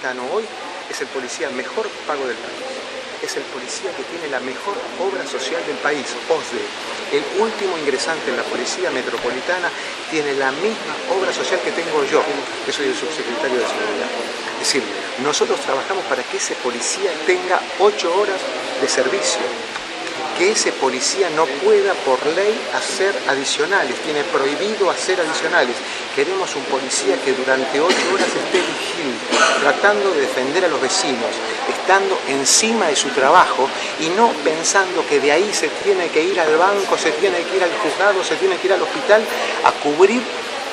Metropolitano hoy es el policía mejor pago del país. Es el policía que tiene la mejor obra social del país. OSDE, el último ingresante en la Policía Metropolitana, tiene la misma obra social que tengo yo, que soy el subsecretario de Seguridad. Es decir, nosotros trabajamos para que ese policía tenga 8 horas de servicio, que ese policía no pueda por ley hacer adicionales, tiene prohibido hacer adicionales. Queremos un policía que durante 8 horas esté vigilante, tratando de defender a los vecinos, estando encima de su trabajo y no pensando que de ahí se tiene que ir al banco, se tiene que ir al juzgado, se tiene que ir al hospital a cubrir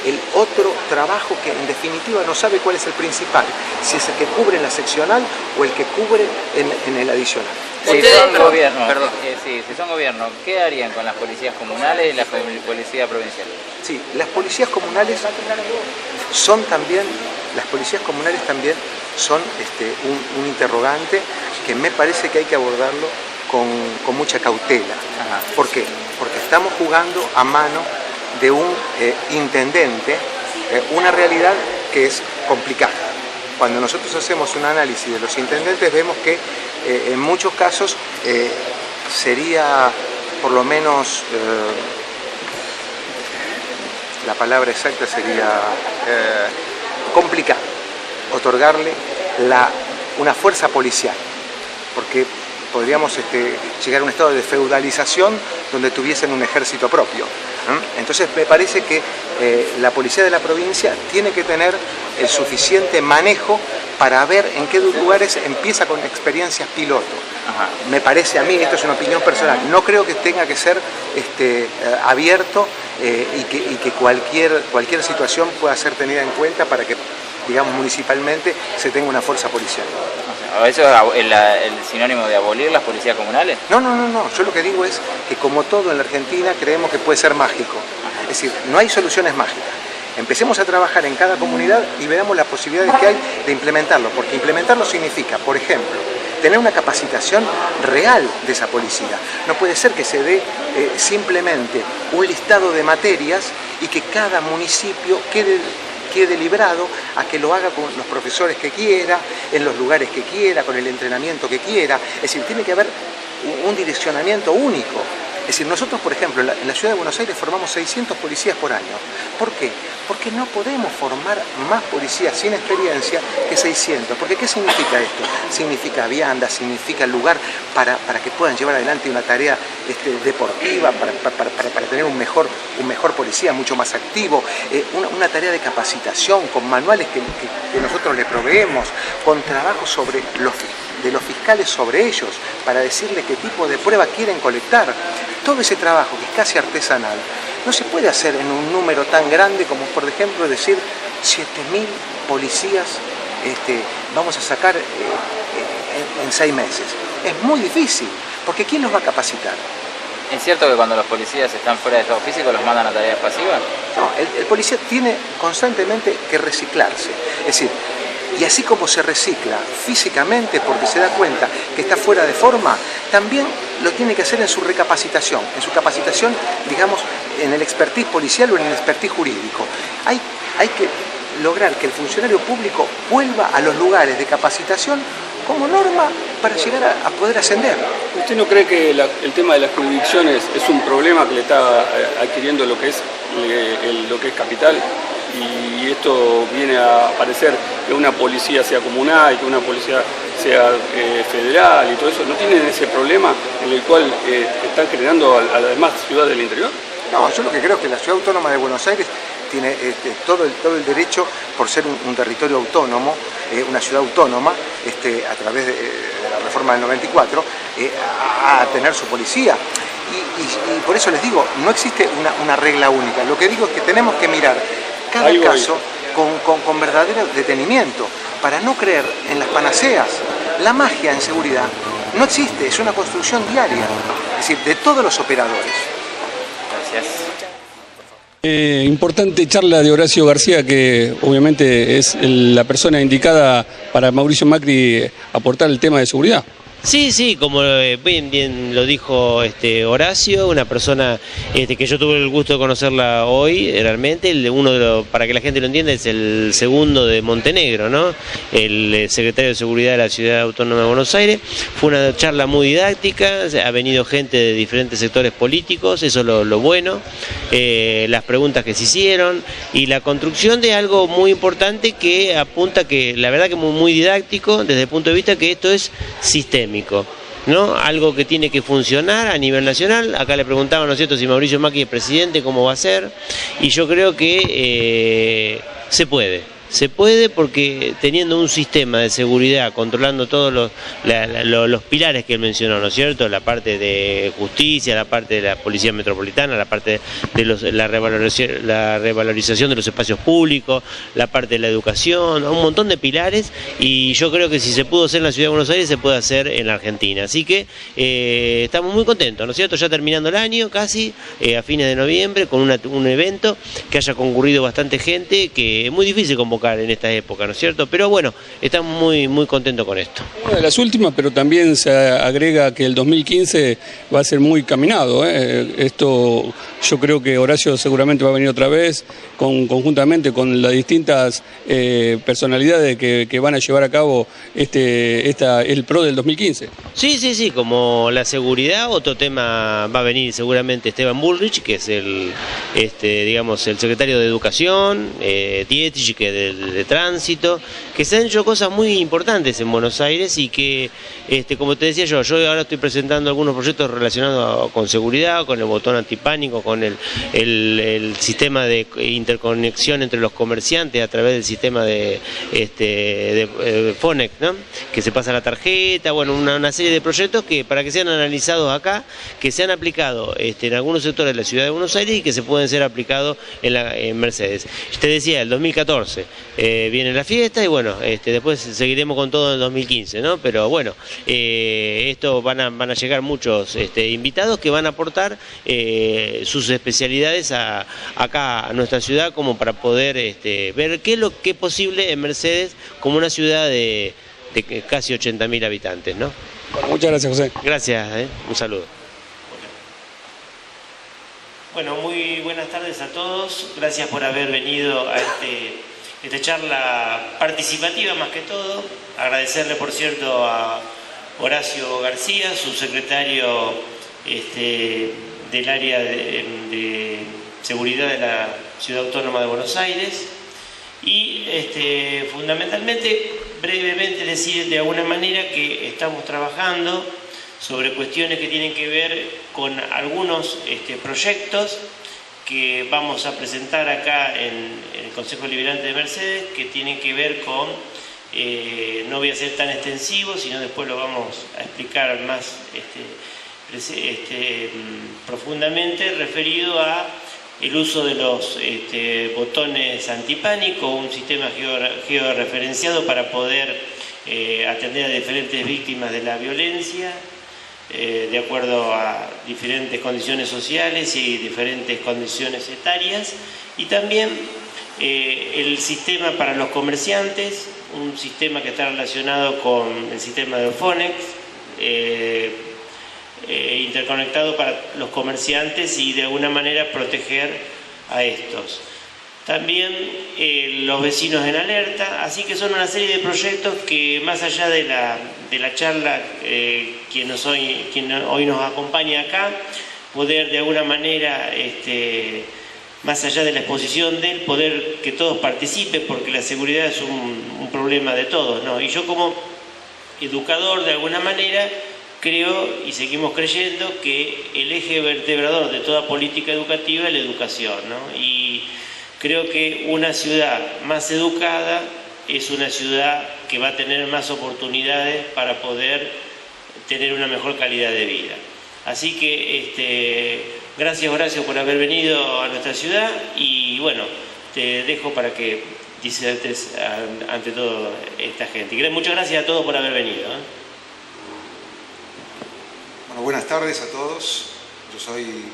el otro trabajo que en definitiva no sabe cuál es el principal, si es el que cubre en la seccional o el que cubre en el adicional. Si son gobierno, si son gobierno, ¿qué harían con las policías comunales y la policía provincial? Sí, las policías comunales son también, un interrogante que me parece que hay que abordarlo con mucha cautela. Ajá. ¿Por qué? Porque estamos jugando a mano de un intendente, una realidad que es complicada. Cuando nosotros hacemos un análisis de los intendentes vemos que en muchos casos sería por lo menos, la palabra exacta sería complicado otorgarle una fuerza policial, porque podríamos llegar a un estado de feudalización donde tuviesen un ejército propio. Entonces me parece que la policía de la provincia tiene que tener el suficiente manejo para ver en qué lugares empieza con experiencias piloto. Ajá. Me parece a mí, esto es una opinión personal, no creo que tenga que ser abierto y que cualquier situación pueda ser tenida en cuenta para que, digamos, municipalmente se tenga una fuerza policial. ¿Eso es el sinónimo de abolir las policías comunales? No. Yo lo que digo es que como todo en la Argentina creemos que puede ser mágico. Es decir, no hay soluciones mágicas. Empecemos a trabajar en cada comunidad y veamos las posibilidades que hay de implementarlo, porque implementarlo significa, por ejemplo, tener una capacitación real de esa policía. No puede ser que se dé simplemente un listado de materias y que cada municipio quede librado a que lo haga con los profesores que quiera, en los lugares que quiera, con el entrenamiento que quiera. Es decir, tiene que haber un direccionamiento único. Es decir, nosotros, por ejemplo, en la Ciudad de Buenos Aires formamos 600 policías por año. ¿Por qué? Porque no podemos formar más policías sin experiencia que 600. Porque ¿qué significa esto? Significa vianda, significa lugar para que puedan llevar adelante una tarea deportiva, para tener un mejor policía, mucho más activo, una tarea de capacitación con manuales que nosotros le proveemos, con trabajo de los fiscales sobre ellos, para decirles qué tipo de prueba quieren colectar. Todo ese trabajo, que es casi artesanal, no se puede hacer en un número tan grande como, por ejemplo, decir 7.000 policías vamos a sacar en 6 meses. Es muy difícil, porque ¿quién los va a capacitar? ¿Es cierto que cuando los policías están fuera de estado físico los mandan a tareas pasivas? No, el policía tiene constantemente que reciclarse. Es decir, y así como se recicla físicamente porque se da cuenta que está fuera de forma, también lo tiene que hacer en su recapacitación, digamos, en el expertise policial o en el expertise jurídico. Hay que lograr que el funcionario público vuelva a los lugares de capacitación como norma para llegar a poder ascender. ¿Usted no cree que el tema de las jurisdicciones es un problema que le está adquiriendo lo que es capital? Y esto viene a parecer que una policía sea comunal y que una policía sea federal y todo eso. ¿No tienen ese problema en el cual están generando a las demás ciudades del interior? No, yo lo que creo es que la Ciudad Autónoma de Buenos Aires tiene todo el derecho, por ser un territorio autónomo, una ciudad autónoma, a través de la reforma del 94, a tener su policía. Y por eso les digo, no existe una regla única. Lo que digo es que tenemos que mirar cada caso con verdadero detenimiento, para no creer en las panaceas. La magia en seguridad no existe, es una construcción diaria, es decir, de todos los operadores. Gracias. Importante charla de Horacio García, que obviamente es la persona indicada para Mauricio Macri aportar el tema de seguridad. Sí, sí, como bien lo dijo Horacio, una persona que yo tuve el gusto de conocerla hoy, realmente, para que la gente lo entienda, es el segundo de Montenegro, ¿no? El secretario de Seguridad de la Ciudad Autónoma de Buenos Aires. Fue una charla muy didáctica, ha venido gente de diferentes sectores políticos, eso es lo bueno, las preguntas que se hicieron y la construcción de algo muy importante que apunta que, la verdad que muy didáctico, desde el punto de vista que esto es sistémico, ¿no? Algo que tiene que funcionar a nivel nacional. Acá le preguntaban, ¿no es cierto?, si Mauricio Macri es presidente, ¿cómo va a ser? Y yo creo que se puede porque teniendo un sistema de seguridad, controlando todos los pilares que él mencionó, ¿no es cierto? La parte de justicia, la parte de la policía metropolitana, la parte de la revalorización de los espacios públicos, la parte de la educación, un montón de pilares, y yo creo que si se pudo hacer en la Ciudad de Buenos Aires, se puede hacer en la Argentina. Así que estamos muy contentos, ¿no es cierto? Ya terminando el año, casi, a fines de noviembre, con un evento que haya concurrido bastante gente, que es muy difícil convocar en esta época, ¿no es cierto? Pero bueno, estamos muy contentos con esto. Una de las últimas, pero también se agrega que el 2015 va a ser muy caminado, ¿eh? Esto yo creo que Horacio seguramente va a venir otra vez, conjuntamente con las distintas personalidades que van a llevar a cabo el PRO del 2015. Sí, como la seguridad, otro tema va a venir seguramente Esteban Bullrich, que es el secretario de Educación, Dietrich, que de tránsito, que se han hecho cosas muy importantes en Buenos Aires y que, como te decía yo ahora estoy presentando algunos proyectos relacionados con seguridad, con el botón antipánico, con el sistema de interconexión entre los comerciantes a través del sistema de Fonex, ¿no? Que se pasa la tarjeta, bueno, una serie de proyectos que para que sean analizados acá, que se han aplicado en algunos sectores de la Ciudad de Buenos Aires y que se pueden ser aplicados en Mercedes. Te decía, el 2014 viene la fiesta y bueno, después seguiremos con todo en el 2015, ¿no? Pero bueno, esto van a llegar muchos invitados que van a aportar sus especialidades acá a nuestra ciudad, como para poder ver qué es posible en Mercedes como una ciudad de casi 80.000 habitantes, ¿no? Bueno, muchas gracias, José. Gracias, un saludo. Bueno, muy buenas tardes a todos. Gracias por haber venido a esta charla participativa más que todo. Agradecerle, por cierto, a Horacio García, subsecretario del área de seguridad de la Ciudad Autónoma de Buenos Aires. Y fundamentalmente, brevemente decir de alguna manera que estamos trabajando sobre cuestiones que tienen que ver con algunos proyectos que vamos a presentar acá en el Consejo Deliberante de Mercedes, que tienen que ver con, no voy a ser tan extensivo, sino después lo vamos a explicar más profundamente, referido a el uso de los botones antipánico, un sistema georreferenciado para poder atender a diferentes víctimas de la violencia, de acuerdo a diferentes condiciones sociales y diferentes condiciones etarias, y también el sistema para los comerciantes, un sistema que está relacionado con el sistema de Fonex, interconectado para los comerciantes y de alguna manera proteger a estos. También los vecinos en alerta, así que son una serie de proyectos que, más allá de la charla, quien hoy nos acompaña acá, poder de alguna manera, más allá de la exposición de él, poder que todos participen, porque la seguridad es un problema de todos, ¿no? Y yo, como educador, de alguna manera creo y seguimos creyendo que el eje vertebrador de toda política educativa es la educación, ¿no? Y creo que una ciudad más educada es una ciudad que va a tener más oportunidades para poder tener una mejor calidad de vida. Así que gracias, Horacio, por haber venido a nuestra ciudad, y bueno, te dejo para que disertes ante todo esta gente. Y muchas gracias a todos por haber venido, ¿eh? Bueno, buenas tardes a todos.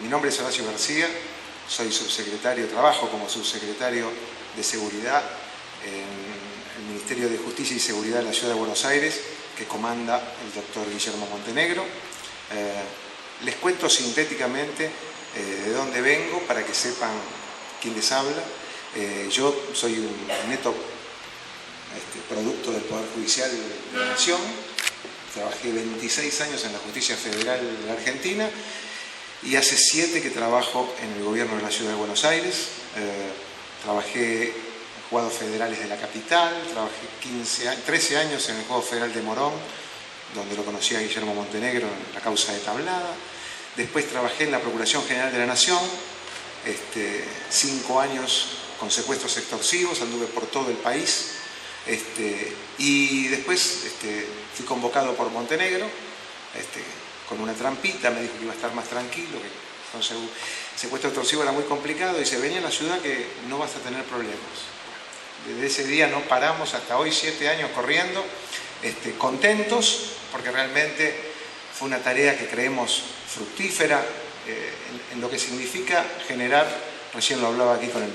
Mi nombre es Horacio García. Soy subsecretario, trabajo como subsecretario de Seguridad en el Ministerio de Justicia y Seguridad de la Ciudad de Buenos Aires. que comanda el doctor Guillermo Montenegro. Les cuento sintéticamente de dónde vengo para que sepan quién les habla. Yo soy un neto producto del Poder Judicial de la Nación. Trabajé 26 años en la Justicia Federal de la Argentina y hace 7 que trabajo en el gobierno de la Ciudad de Buenos Aires. Trabajé en juzgados federales de la capital, trabajé 13 años en el Juzgado Federal de Morón, donde lo conocí a Guillermo Montenegro en la causa de Tablada. Después trabajé en la Procuración General de la Nación, 5 años con secuestros extorsivos, anduve por todo el país. Y después fui convocado por Montenegro, con una trampita, me dijo que iba a estar más tranquilo, que entonces secuestro extorsivo era muy complicado, y dice, vení a la ciudad que no vas a tener problemas. Desde ese día no paramos, hasta hoy 7 años corriendo, contentos, porque realmente fue una tarea que creemos fructífera en lo que significa generar, recién lo hablaba aquí con el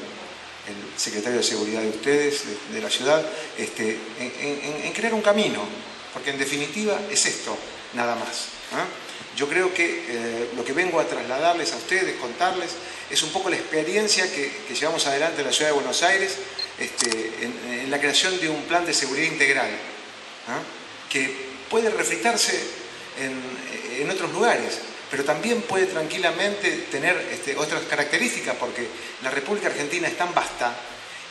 secretario de Seguridad de ustedes, de la ciudad, en crear un camino, porque en definitiva es esto, nada más. Yo creo que lo que vengo a trasladarles a ustedes, contarles, es un poco la experiencia que llevamos adelante en la Ciudad de Buenos Aires, en la creación de un plan de seguridad integral, que puede refritarse en otros lugares, pero también puede tranquilamente tener otras características, porque la República Argentina es tan vasta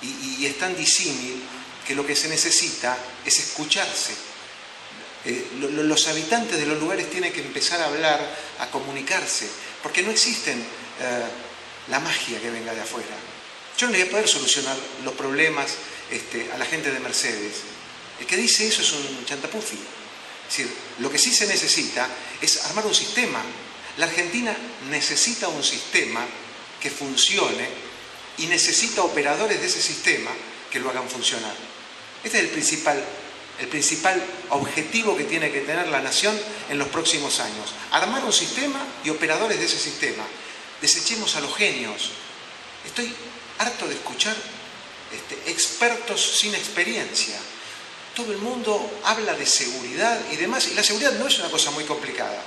y es tan disímil que lo que se necesita es escucharse. Los habitantes de los lugares tienen que empezar a hablar, a comunicarse, porque no existen la magia que venga de afuera. Yo no le voy a poder solucionar los problemas a la gente de Mercedes. El que dice eso es un chantapufi. Es decir, lo que sí se necesita es armar un sistema. La Argentina necesita un sistema que funcione y necesita operadores de ese sistema que lo hagan funcionar. Este es el principal objetivo que tiene que tener la nación en los próximos años. Armar un sistema y operadores de ese sistema. Desechemos a los genios. Estoy harto de escuchar expertos sin experiencia. Todo el mundo habla de seguridad y demás, y la seguridad no es una cosa muy complicada.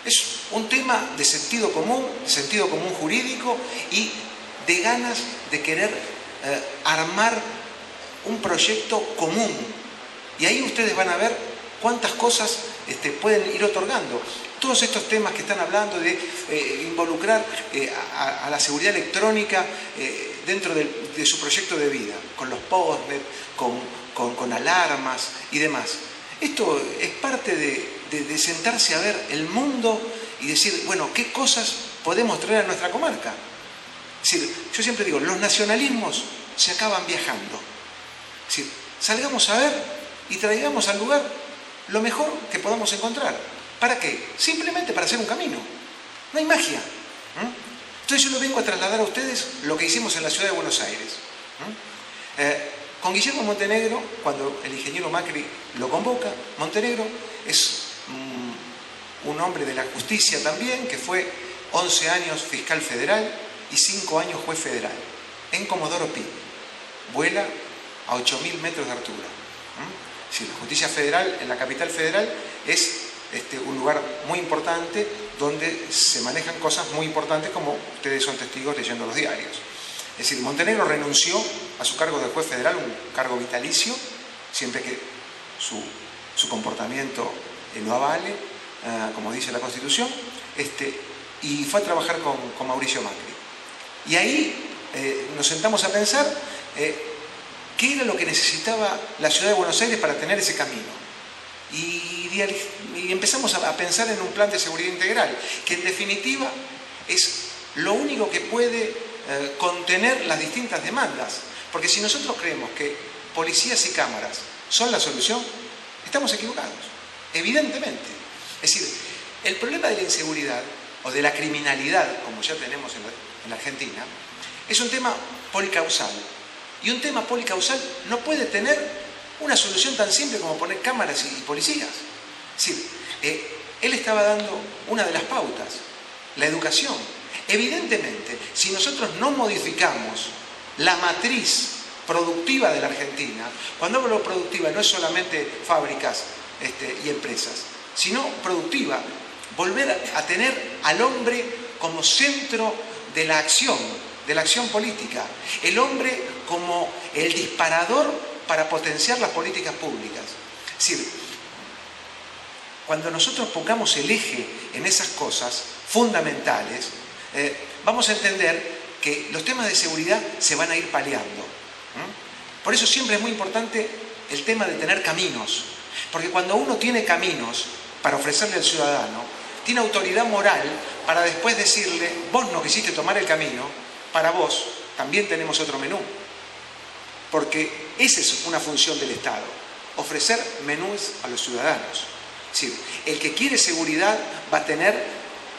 Es un tema de sentido común jurídico y de ganas de querer armar un proyecto común. Y ahí ustedes van a ver cuántas cosas pueden ir otorgando. Todos estos temas que están hablando de involucrar a la seguridad electrónica dentro de su proyecto de vida, con los postnet, con alarmas y demás. Esto es parte de sentarse a ver el mundo y decir, bueno, ¿qué cosas podemos traer a nuestra comarca? Es decir, yo siempre digo, los nacionalismos se acaban viajando. Es decir, salgamos a ver y traigamos al lugar lo mejor que podamos encontrar. ¿Para qué? Simplemente para hacer un camino. No hay magia. Entonces yo les vengo a trasladar a ustedes lo que hicimos en la Ciudad de Buenos Aires. Con Guillermo Montenegro, cuando el ingeniero Macri lo convoca, Montenegro es un hombre de la justicia también, que fue 11 años fiscal federal y 5 años juez federal, en Comodoro Pi. Vuela a 8.000 metros de altura. Sí, la justicia federal, en la capital federal, es un lugar muy importante donde se manejan cosas muy importantes, como ustedes son testigos leyendo los diarios. Es decir, Montenegro renunció a su cargo de juez federal, un cargo vitalicio, siempre que su comportamiento lo avale, como dice la Constitución, y fue a trabajar con Mauricio Macri. Y ahí nos sentamos a pensar qué era lo que necesitaba la Ciudad de Buenos Aires para tener ese camino. Y empezamos a pensar en un plan de seguridad integral, que en definitiva es lo único que puede contener las distintas demandas. Porque si nosotros creemos que policías y cámaras son la solución, estamos equivocados, evidentemente. Es decir, el problema de la inseguridad o de la criminalidad, como ya tenemos en la Argentina, es un tema policausal. Y un tema policausal no puede tener una solución tan simple como poner cámaras y policías. Es decir, él estaba dando una de las pautas, la educación. Evidentemente, si nosotros no modificamos la matriz productiva de la Argentina, cuando hablo productiva no es solamente fábricas y empresas, sino productiva. Volver a tener al hombre como centro de la acción política, el hombre como el disparador para potenciar las políticas públicas. Es decir, cuando nosotros pongamos el eje en esas cosas fundamentales, vamos a entender que los temas de seguridad se van a ir paliando. Por eso siempre es muy importante el tema de tener caminos, porque cuando uno tiene caminos para ofrecerle al ciudadano, tiene autoridad moral para después decirle, vos no quisiste tomar el camino, para vos también tenemos otro menú. Porque esa es una función del Estado, ofrecer menús a los ciudadanos. Es decir, el que quiere seguridad va a tener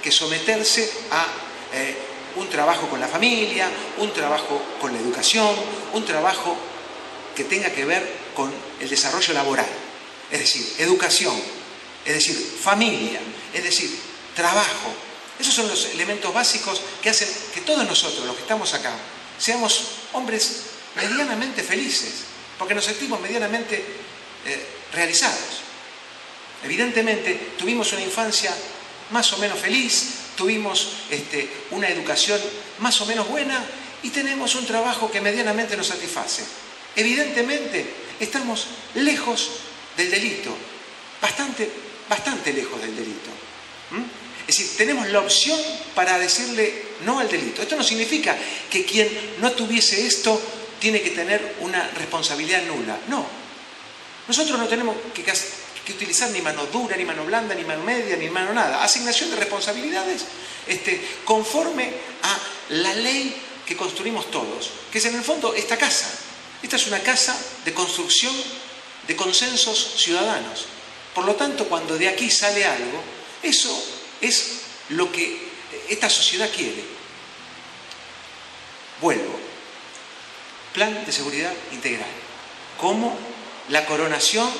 que someterse a un trabajo con la familia, un trabajo con la educación, un trabajo que tenga que ver con el desarrollo laboral. Es decir, educación, es decir, familia, es decir, trabajo. Esos son los elementos básicos que hacen que todos nosotros, los que estamos acá, seamos hombres medianamente felices, porque nos sentimos medianamente realizados. Evidentemente, tuvimos una infancia más o menos feliz, tuvimos una educación más o menos buena y tenemos un trabajo que medianamente nos satisface. Evidentemente, estamos lejos del delito, bastante lejos del delito. Es decir, tenemos la opción para decirle no al delito. Esto no significa que quien no tuviese esto tiene que tener una responsabilidad nula. No. Nosotros no tenemos que utilizar ni mano dura, ni mano blanda, ni mano media, ni mano nada. Asignación de responsabilidades conforme a la ley que construimos todos, que es en el fondo esta casa. Esta es una casa de construcción de consensos ciudadanos. Por lo tanto, cuando de aquí sale algo, eso es lo que esta sociedad quiere. Vuelvo. Plan de seguridad integral. Como la coronación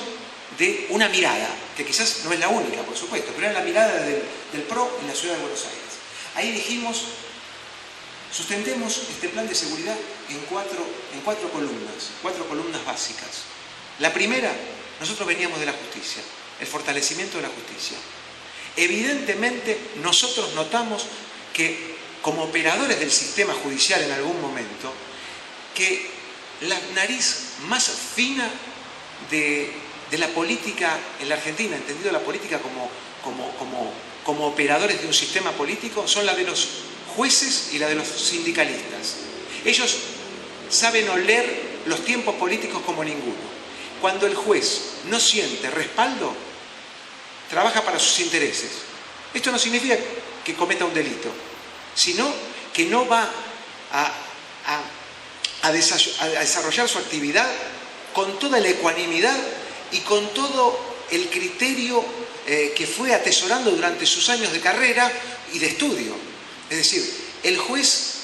de una mirada, que quizás no es la única, por supuesto, pero era la mirada del PRO en la ciudad de Buenos Aires. Ahí dijimos, sustentemos este plan de seguridad en cuatro columnas básicas. La primera, nosotros veníamos de la justicia, el fortalecimiento de la justicia. Evidentemente, nosotros notamos que, como operadores del sistema judicial en algún momento, que la nariz más fina de la política en la Argentina, entendido la política como operadores de un sistema político, son la de los jueces y la de los sindicalistas. Ellos saben oler los tiempos políticos como ninguno. Cuando el juez no siente respaldo, trabaja para sus intereses. Esto no significa que cometa un delito, sino que no va a desarrollar su actividad con toda la ecuanimidad y con todo el criterio que fue atesorando durante sus años de carrera y de estudio. Es decir, el juez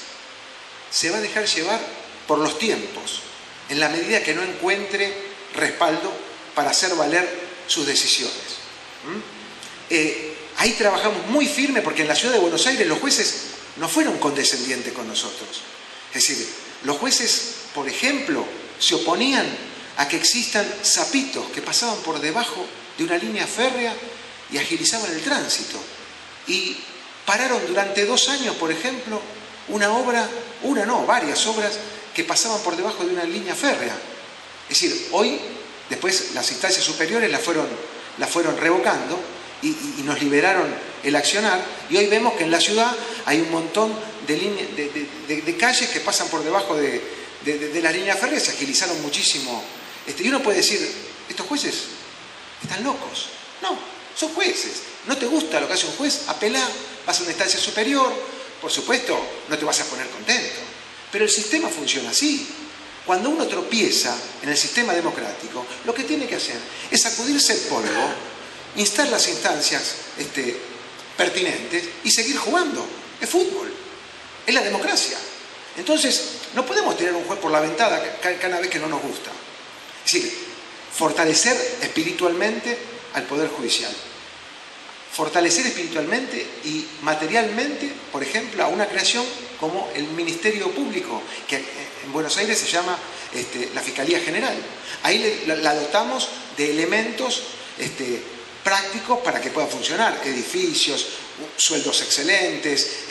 se va a dejar llevar por los tiempos, en la medida que no encuentre respaldo para hacer valer sus decisiones. Ahí trabajamos muy firme porque en la ciudad de Buenos Aires los jueces no fueron condescendientes con nosotros. Es decir, los jueces, por ejemplo, se oponían a que existan zapitos que pasaban por debajo de una línea férrea y agilizaban el tránsito. Y pararon durante 2 años, por ejemplo, varias obras que pasaban por debajo de una línea férrea. Es decir, hoy, después las instancias superiores la fueron revocando y nos liberaron el accionar, y hoy vemos que en la ciudad hay un montón de calles que pasan por debajo de las líneas férreas, se agilizaron muchísimo. Y uno puede decir, estos jueces están locos. No, son jueces. ¿No te gusta lo que hace un juez? Apelá, vas a una instancia superior, por supuesto, no te vas a poner contento. Pero el sistema funciona así. Cuando uno tropieza en el sistema democrático, lo que tiene que hacer es sacudirse el polvo, instar las instancias pertinentes y seguir jugando. Es fútbol, es la democracia. Entonces, no podemos tirar un juez por la ventana cada vez que no nos gusta. Es decir, fortalecer espiritualmente al Poder Judicial. Fortalecer espiritualmente y materialmente, por ejemplo, a una creación como el Ministerio Público, que en Buenos Aires se llama la Fiscalía General. Ahí la dotamos de elementos prácticos para que pueda funcionar, edificios, sueldos excelentes,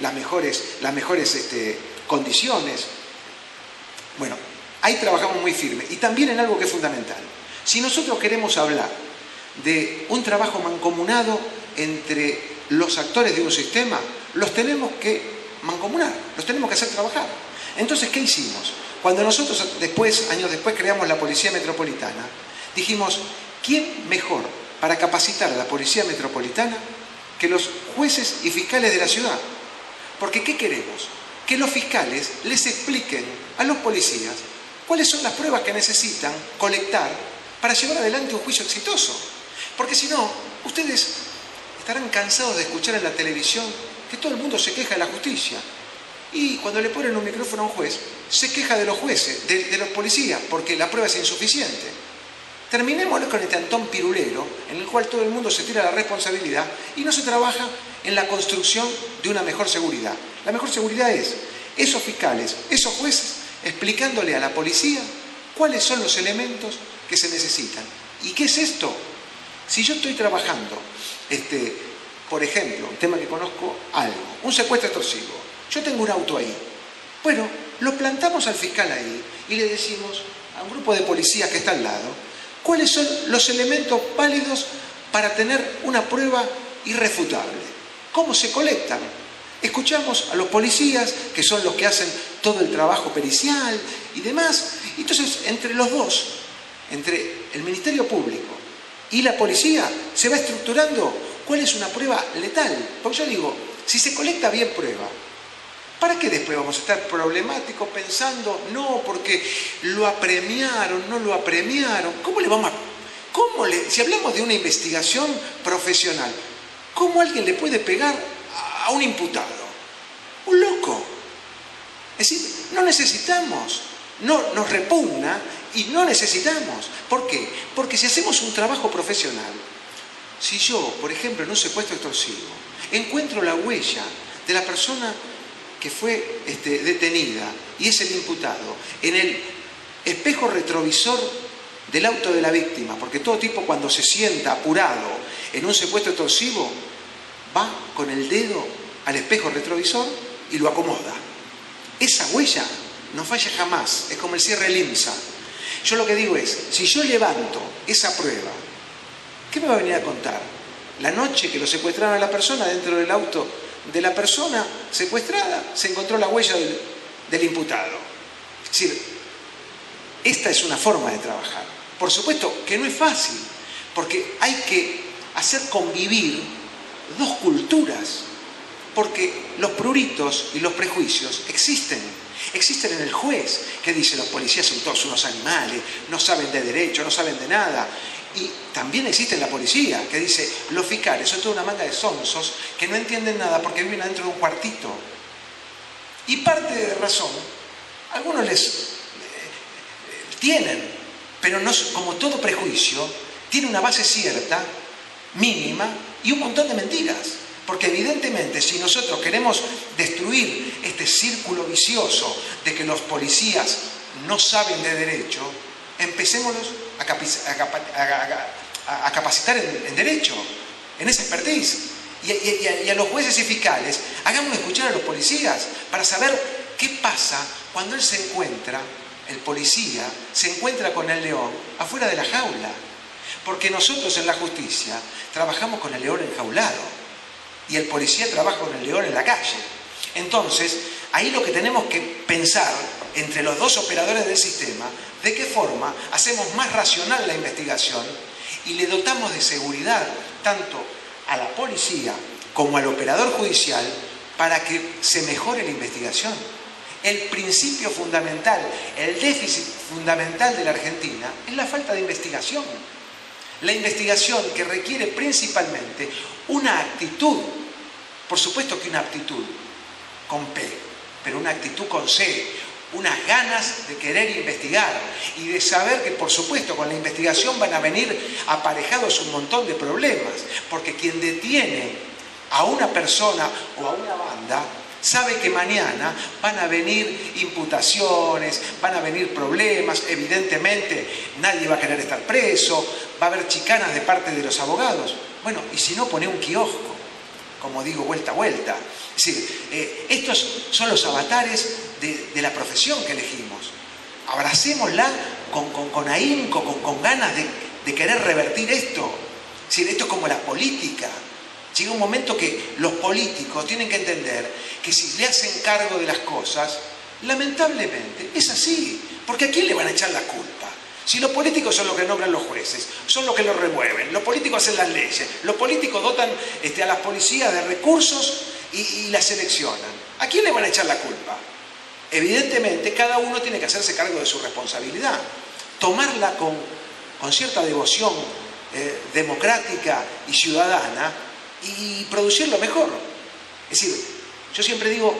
las mejores condiciones. Bueno, ahí trabajamos muy firme. Y también en algo que es fundamental. Si nosotros queremos hablar de un trabajo mancomunado entre los actores de un sistema, los tenemos que mancomunar, los tenemos que hacer trabajar. Entonces, ¿qué hicimos? Cuando nosotros años después, creamos la Policía Metropolitana, dijimos, ¿quién mejor para capacitar a la Policía Metropolitana que los jueces y fiscales de la ciudad? Porque ¿qué queremos? Que los fiscales les expliquen a los policías cuáles son las pruebas que necesitan colectar para llevar adelante un juicio exitoso. Porque si no, ustedes estarán cansados de escuchar en la televisión que todo el mundo se queja de la justicia. Y cuando le ponen un micrófono a un juez, se queja de los jueces, de los policías, porque la prueba es insuficiente. Terminemos con este Antón Pirulero, en el cual todo el mundo se tira la responsabilidad y no se trabaja en la construcción de una mejor seguridad. La mejor seguridad es esos fiscales, esos jueces, explicándole a la policía cuáles son los elementos que se necesitan. ¿Y qué es esto? Si yo estoy trabajando, por ejemplo, un tema que conozco algo, un secuestro extorsivo, yo tengo un auto ahí. Bueno, lo plantamos al fiscal ahí y le decimos a un grupo de policías que está al lado cuáles son los elementos válidos para tener una prueba irrefutable. ¿Cómo se colectan? Escuchamos a los policías, que son los que hacen todo el trabajo pericial y demás. Entonces, entre los dos, entre el Ministerio Público y la policía, se va estructurando cuál es una prueba letal. Porque yo digo, si se colecta bien prueba, ¿para qué después vamos a estar problemáticos pensando, no, porque lo apremiaron, no lo apremiaron? Si hablamos de una investigación profesional, ¿cómo alguien le puede pegar a un imputado? Un loco. Es decir, no necesitamos, no nos repugna y no necesitamos. ¿Por qué? Porque si hacemos un trabajo profesional, si yo, por ejemplo, en un secuestro extorsivo, encuentro la huella de la persona que fue detenida y es el imputado en el espejo retrovisor del auto de la víctima, porque todo tipo cuando se sienta apurado en un secuestro extorsivo va con el dedo al espejo retrovisor y lo acomoda. Esa huella no falla jamás, es como el cierre del IMSA. Yo lo que digo es, si yo levanto esa prueba, ¿qué me va a venir a contar? La noche que lo secuestraron a la persona, dentro del auto de la persona secuestrada se encontró la huella del imputado. Es decir, esta es una forma de trabajar. Por supuesto que no es fácil, porque hay que hacer convivir dos culturas, porque los pruritos y los prejuicios existen en el juez, que dice los policías son todos unos animales, no saben de derecho, no saben de nada. Y también existe en la policía, que dice los fiscales son toda una manga de sonsos que no entienden nada porque viven adentro de un cuartito. Y parte de razón, algunos tienen, pero no, como todo prejuicio, tiene una base cierta, mínima, y un montón de mentiras. Porque evidentemente si nosotros queremos destruir este círculo vicioso de que los policías no saben de derecho, empecémonos a capacitar en derecho, en esa expertise. Y a los jueces y fiscales, hagámoslo escuchar a los policías para saber qué pasa cuando el policía se encuentra con el león afuera de la jaula. Porque nosotros en la justicia trabajamos con el león enjaulado y el policía trabaja con el león en la calle. Entonces, ahí lo que tenemos que pensar entre los dos operadores del sistema, de qué forma hacemos más racional la investigación y le dotamos de seguridad tanto a la policía como al operador judicial para que se mejore la investigación. El principio fundamental, el déficit fundamental de la Argentina es la falta de investigación. La investigación que requiere principalmente una actitud, por supuesto que una aptitud con P, pero una actitud con C, unas ganas de querer investigar y de saber que por supuesto con la investigación van a venir aparejados un montón de problemas, porque quien detiene a una persona o a una banda Sabe que mañana van a venir imputaciones, van a venir problemas, evidentemente nadie va a querer estar preso, va a haber chicanas de parte de los abogados. Bueno, y si no, pone un kiosco, como digo, vuelta a vuelta. Es decir, estos son los avatares de la profesión que elegimos. Abracémosla con ahínco, con ganas de querer revertir esto. Es decir, esto es como la política. Llega un momento que los políticos tienen que entender que si le hacen cargo de las cosas, lamentablemente es así. Porque ¿a quién le van a echar la culpa? Si los políticos son los que nombran los jueces, son los que los remueven, los políticos hacen las leyes, los políticos dotan a las policías de recursos y las seleccionan. ¿A quién le van a echar la culpa? Evidentemente, cada uno tiene que hacerse cargo de su responsabilidad, tomarla con cierta devoción democrática y ciudadana y producir lo mejor. Es decir, yo siempre digo,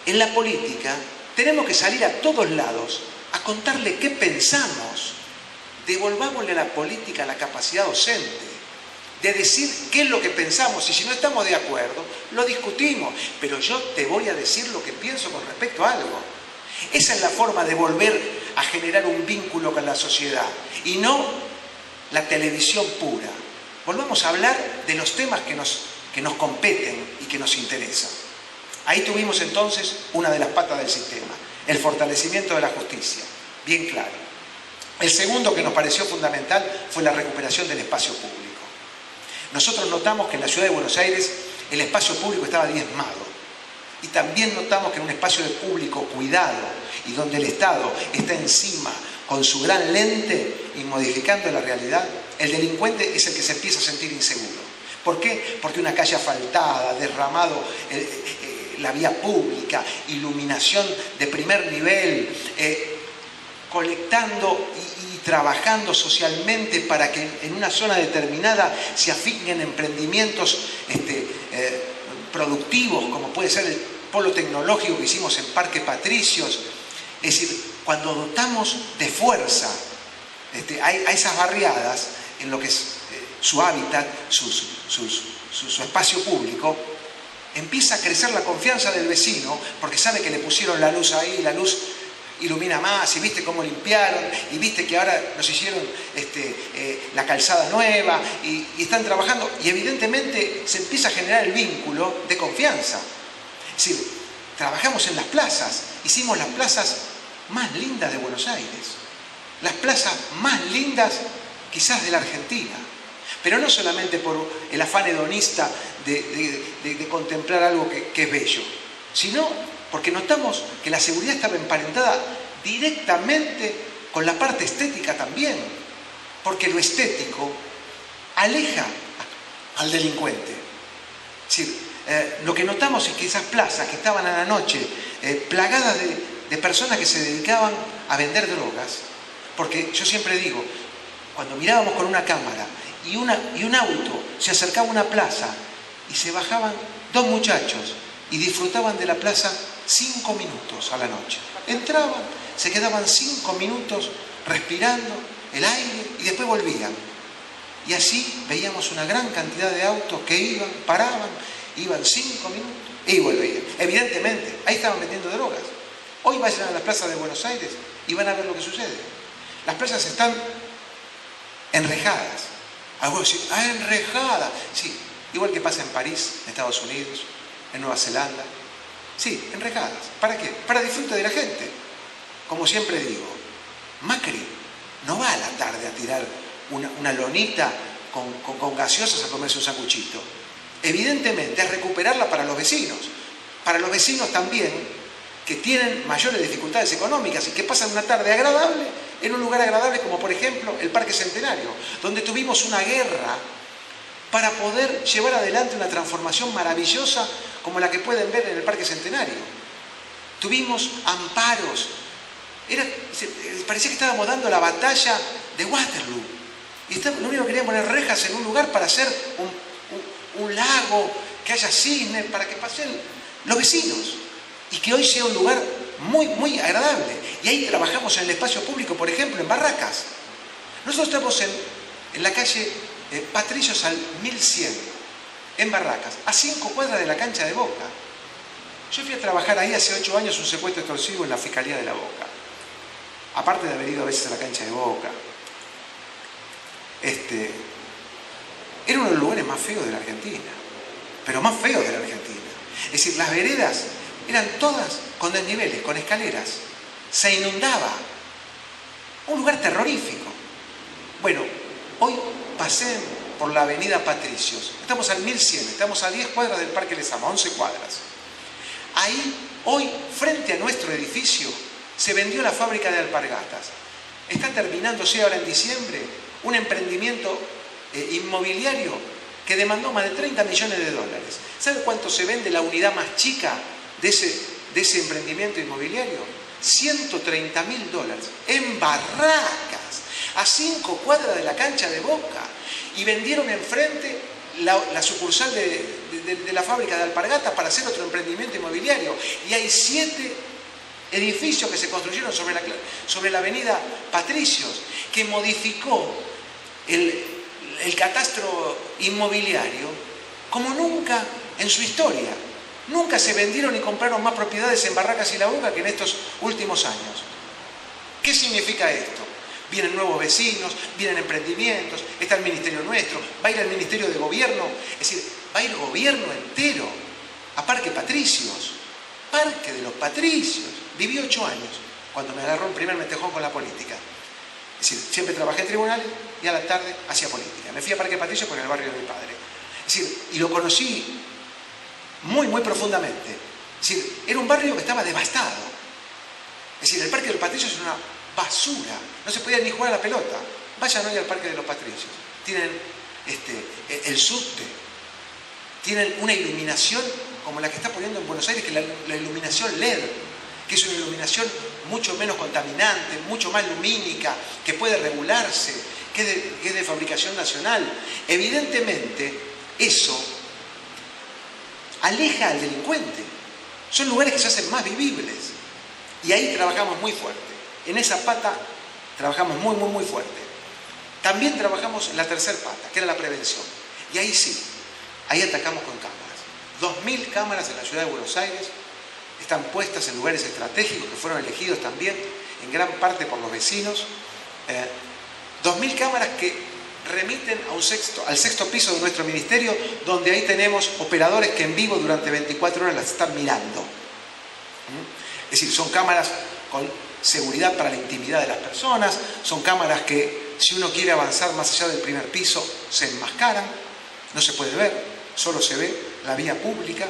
en la política tenemos que salir a todos lados a contarle qué pensamos. Devolvámosle a la política la capacidad docente de decir qué es lo que pensamos, y si no estamos de acuerdo, lo discutimos, pero yo te voy a decir lo que pienso con respecto a algo. Esa es la forma de volver a generar un vínculo con la sociedad, y no la televisión pura. Volvamos a hablar de los temas que nos competen y que nos interesan. Ahí tuvimos entonces una de las patas del sistema, el fortalecimiento de la justicia, bien claro. El segundo que nos pareció fundamental fue la recuperación del espacio público. Nosotros notamos que en la ciudad de Buenos Aires el espacio público estaba diezmado. Y también notamos que en un espacio de público cuidado y donde el Estado está encima con su gran lente y modificando la realidad, el delincuente es el que se empieza a sentir inseguro. ¿Por qué? Porque una calle asfaltada, derramado la vía pública, iluminación de primer nivel, colectando y trabajando socialmente para que en una zona determinada se afiquen emprendimientos productivos, como puede ser el polo tecnológico que hicimos en Parque Patricios. Es decir, cuando dotamos de fuerza a esas barriadas en lo que es su hábitat, su espacio público, empieza a crecer la confianza del vecino, porque sabe que le pusieron la luz ahí, la luz ilumina más, y viste cómo limpiaron, y viste que ahora nos hicieron la calzada nueva, y están trabajando, y evidentemente se empieza a generar el vínculo de confianza. Es decir, trabajamos en las plazas, hicimos las plazas más lindas de Buenos Aires, las plazas más lindas quizás de la Argentina, pero no solamente por el afán hedonista de contemplar algo que es bello, sino porque notamos que la seguridad estaba emparentada directamente con la parte estética también, porque lo estético aleja al delincuente. Es decir, lo que notamos es que esas plazas que estaban a la noche plagadas de personas que se dedicaban a vender drogas, porque yo siempre digo, cuando mirábamos con una cámara y un auto se acercaba a una plaza y se bajaban dos muchachos y disfrutaban de la plaza 5 minutos a la noche. Entraban, se quedaban 5 minutos respirando el aire y después volvían. Y así veíamos una gran cantidad de autos que iban, paraban, iban 5 minutos y volvían. Evidentemente, ahí estaban vendiendo drogas. Hoy vayan a las plazas de Buenos Aires y van a ver lo que sucede. Las plazas están enrejadas. Algunos dicen, enrejadas. Sí, igual que pasa en París, en Estados Unidos, en Nueva Zelanda. Sí, enrejadas. ¿Para qué? Para disfrute de la gente. Como siempre digo, Macri no va a la tarde a tirar una lonita con gaseosas a comerse un sanguchito. Evidentemente es recuperarla para los vecinos. Para los vecinos también, que tienen mayores dificultades económicas y que pasan una tarde agradable en un lugar agradable como por ejemplo el Parque Centenario, donde tuvimos una guerra para poder llevar adelante una transformación maravillosa como la que pueden ver en el Parque Centenario. Tuvimos amparos. Parecía que estábamos dando la batalla de Waterloo. Y lo único que querían poner rejas en un lugar para hacer un lago, que haya cisnes, para que pasen los vecinos. Y que hoy sea un lugar muy, muy agradable. Y ahí trabajamos en el espacio público, por ejemplo, en Barracas. Nosotros estamos en la calle Patricios al 1100, en Barracas, a 5 cuadras de la cancha de Boca. Yo fui a trabajar ahí hace 8 años un secuestro extorsivo en la Fiscalía de la Boca. Aparte de haber ido a veces a la cancha de Boca. Era uno de los lugares más feos de la Argentina. Pero más feos de la Argentina. Es decir, las veredas eran todas con desniveles, con escaleras. Se inundaba. Un lugar terrorífico. Bueno, hoy pasé por la avenida Patricios. Estamos al 1100, estamos a 10 cuadras del Parque Lezama, 11 cuadras. Ahí, hoy, frente a nuestro edificio, se vendió la fábrica de alpargatas. Está terminándose ahora en diciembre un emprendimiento inmobiliario que demandó más de 30 millones de dólares. ¿Sabe cuánto se vende la unidad más chica de ese emprendimiento inmobiliario? 130.000 dólares. En Barracas, a 5 cuadras de la cancha de Boca. Y vendieron enfrente la sucursal de la fábrica de alpargatas para hacer otro emprendimiento inmobiliario. Y hay 7 edificios que se construyeron sobre la avenida Patricios, que modificó el catastro inmobiliario como nunca en su historia. Nunca se vendieron y compraron más propiedades en Barracas y La Boca que en estos últimos años. ¿Qué significa esto? Vienen nuevos vecinos, vienen emprendimientos, está el ministerio nuestro, va a ir el ministerio de gobierno, es decir, va a ir gobierno entero a Parque Patricios, Parque de los Patricios. Viví 8 años cuando me agarró el primer metejón con la política. Es decir, siempre trabajé en tribunales y a la tarde hacía política. Me fui a Parque Patricios por el barrio de mi padre. Es decir, y lo conocí muy, muy profundamente. Es decir, era un barrio que estaba devastado. Es decir, el Parque de los Patricios es una basura. No se podía ni jugar a la pelota. Vayan hoy al Parque de los Patricios. Tienen el subte. Tienen una iluminación como la que está poniendo en Buenos Aires, que es la iluminación LED, que es una iluminación mucho menos contaminante, mucho más lumínica, que puede regularse, que es de fabricación nacional. Evidentemente, eso aleja al delincuente. Son lugares que se hacen más vivibles. Y ahí trabajamos muy fuerte. En esa pata trabajamos muy, muy, muy fuerte. También trabajamos en la tercera pata, que era la prevención. Y ahí sí, ahí atacamos con cámaras. 2.000 cámaras en la ciudad de Buenos Aires están puestas en lugares estratégicos que fueron elegidos también en gran parte por los vecinos. 2.000 cámaras que remiten al sexto piso de nuestro ministerio, donde ahí tenemos operadores que en vivo durante 24 horas las están mirando. Es decir, son cámaras con seguridad para la intimidad de las personas, son cámaras que si uno quiere avanzar más allá del primer piso se enmascaran, no se puede ver, solo se ve la vía pública.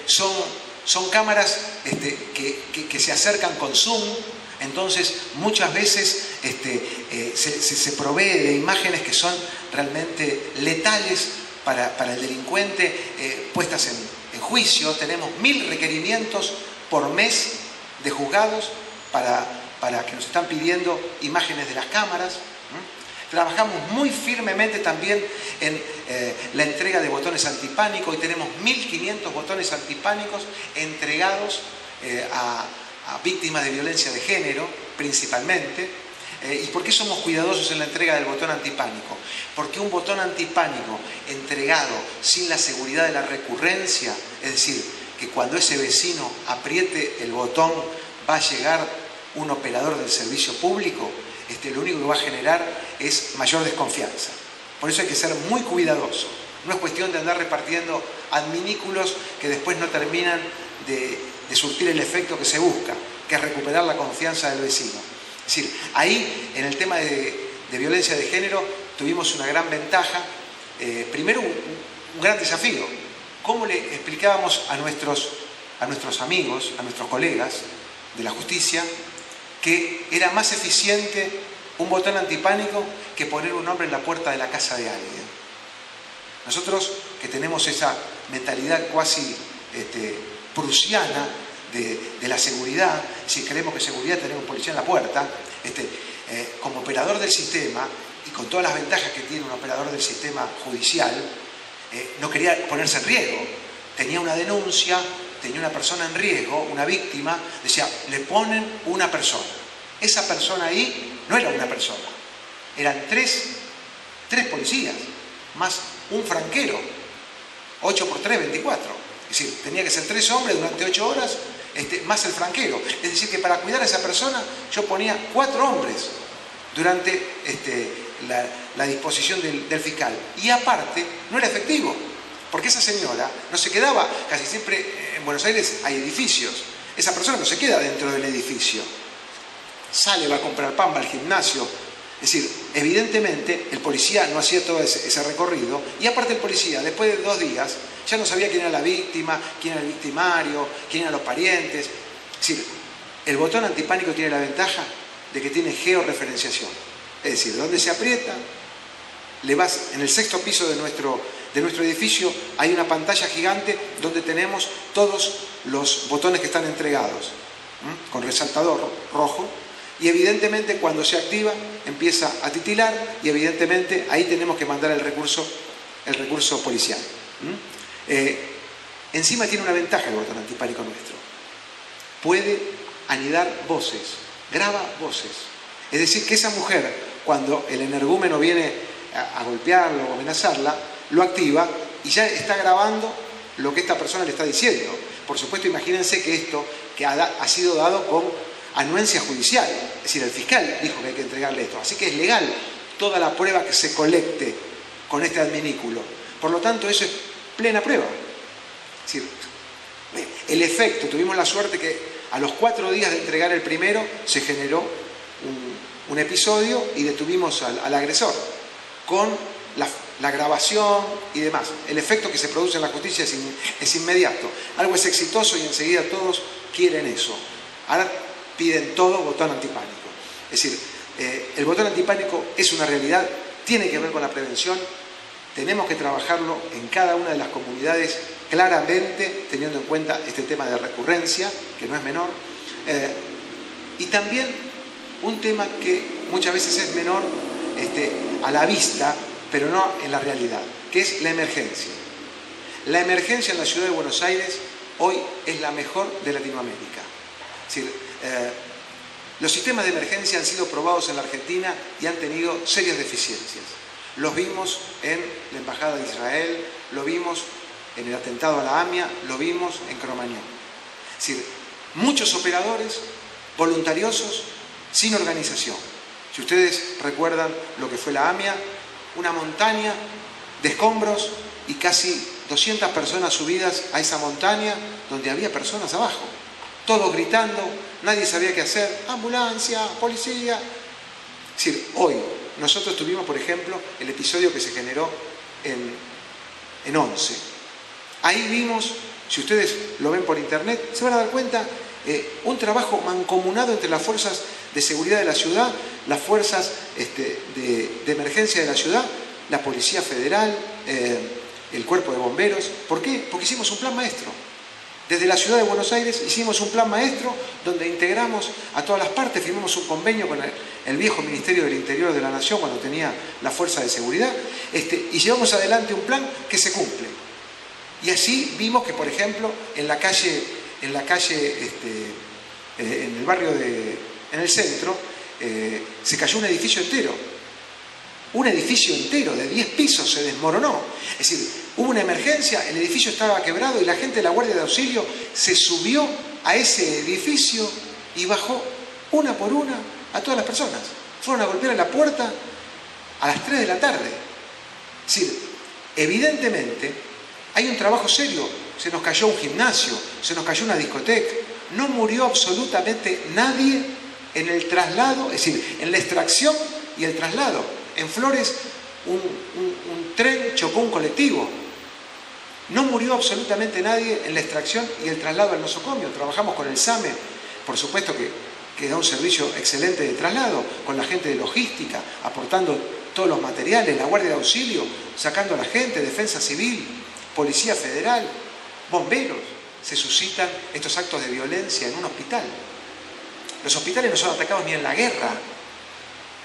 Son cámaras que se acercan con zoom. Entonces muchas veces se provee de imágenes que son realmente letales para el delincuente, puestas en juicio. Tenemos 1000 requerimientos por mes de juzgados para que nos están pidiendo imágenes de las cámaras. Trabajamos muy firmemente también en la entrega de botones antipánico y tenemos 1.500 botones antipánicos entregados a víctimas de violencia de género, principalmente. ¿Y por qué somos cuidadosos en la entrega del botón antipánico? Porque un botón antipánico entregado sin la seguridad de la recurrencia, es decir, que cuando ese vecino apriete el botón va a llegar un operador del servicio público, lo único que va a generar es mayor desconfianza. Por eso hay que ser muy cuidadoso. No es cuestión de andar repartiendo adminículos que después no terminan de surtir el efecto que se busca, que es recuperar la confianza del vecino. Es decir, ahí en el tema de violencia de género tuvimos una gran ventaja. Primero, un gran desafío. ¿Cómo le explicábamos a nuestros amigos, a nuestros colegas de la justicia, que era más eficiente un botón antipánico que poner un nombre en la puerta de la casa de alguien? Nosotros, que tenemos esa mentalidad cuasi prusiana de la seguridad, si creemos que seguridad es tener un policía en la puerta, como operador del sistema y con todas las ventajas que tiene un operador del sistema judicial, no quería ponerse en riesgo. Tenía una denuncia, tenía una persona en riesgo, una víctima, decía, le ponen una persona. Esa persona ahí no era una persona, eran tres policías, más un franquero, 8 por 3, 24. Es decir, tenía que ser 3 hombres durante 8 horas, más el franquero. Es decir, que para cuidar a esa persona yo ponía 4 hombres durante la disposición del fiscal. Y aparte, no era efectivo, porque esa señora no se quedaba, casi siempre en Buenos Aires hay edificios, esa persona no se queda dentro del edificio, sale, va a comprar pan, va al gimnasio. Es decir, evidentemente el policía no hacía todo ese recorrido, y aparte el policía, después de 2 días, ya no sabía quién era la víctima, quién era el victimario, quién eran los parientes. Es decir, el botón antipánico tiene la ventaja de que tiene georreferenciación. Es decir, donde se aprieta, le vas en el 6º piso de nuestro edificio, hay una pantalla gigante donde tenemos todos los botones que están entregados, con resaltador rojo, y evidentemente cuando se activa empieza a titilar, y evidentemente ahí tenemos que mandar el recurso policial. Encima tiene una ventaja el botón antipánico nuestro: puede anidar voces, graba voces. Es decir, que esa mujer, cuando el energúmeno viene a golpearlo o amenazarla, lo activa y ya está grabando lo que esta persona le está diciendo. Por supuesto, imagínense que esto que ha sido dado con anuencia judicial, es decir, el fiscal dijo que hay que entregarle esto, así que es legal toda la prueba que se colecte con este adminículo. Por lo tanto, eso es plena prueba. Es decir, el efecto, tuvimos la suerte que a los 4 días de entregar el primero se generó un episodio y detuvimos al agresor con la grabación y demás. El efecto que se produce en la justicia es inmediato. Algo es exitoso y enseguida todos quieren eso. Ahora piden todo botón antipánico. Es decir, el botón antipánico es una realidad, tiene que ver con la prevención. Tenemos que trabajarlo en cada una de las comunidades claramente, teniendo en cuenta este tema de recurrencia, que no es menor. Y también un tema que muchas veces es menor a la vista, pero no en la realidad, que es la emergencia. La emergencia en la ciudad de Buenos Aires hoy es la mejor de Latinoamérica. Es decir, los sistemas de emergencia han sido probados en la Argentina y han tenido serias deficiencias. Los vimos en la Embajada de Israel, lo vimos en el atentado a la AMIA, lo vimos en Cromañón. Es decir, muchos operadores voluntariosos sin organización. Si ustedes recuerdan lo que fue la AMIA, una montaña de escombros y casi 200 personas subidas a esa montaña donde había personas abajo, todos gritando, nadie sabía qué hacer, ambulancia, policía. Es decir, hoy nosotros tuvimos, por ejemplo, el episodio que se generó en 11. Ahí vimos, si ustedes lo ven por internet, se van a dar cuenta, un trabajo mancomunado entre las fuerzas de seguridad de la ciudad, las fuerzas de emergencia de la ciudad, la Policía Federal, el Cuerpo de Bomberos. ¿Por qué? Porque hicimos un plan maestro. Desde la ciudad de Buenos Aires hicimos un plan maestro donde integramos a todas las partes, firmamos un convenio con el viejo Ministerio del Interior de la Nación cuando tenía la fuerza de seguridad, y llevamos adelante un plan que se cumple. Y así vimos que, por ejemplo, en el barrio en el centro, se cayó un edificio entero. Un edificio entero de 10 pisos se desmoronó. Es decir, hubo una emergencia, el edificio estaba quebrado y la gente de la Guardia de Auxilio se subió a ese edificio y bajó una por una a todas las personas. Fueron a golpear a la puerta a las 3 de la tarde. Es decir, evidentemente hay un trabajo serio. Se nos cayó un gimnasio, se nos cayó una discoteca. No murió absolutamente nadie en el traslado, es decir, en la extracción y el traslado. En Flores, un tren chocó un colectivo. No murió absolutamente nadie en la extracción y el traslado al nosocomio. Trabajamos con el SAME, por supuesto que da un servicio excelente de traslado, con la gente de logística, aportando todos los materiales, la Guardia de Auxilio, sacando a la gente, Defensa Civil, Policía Federal, bomberos. Se suscitan estos actos de violencia en un hospital. Los hospitales no son atacados ni en la guerra.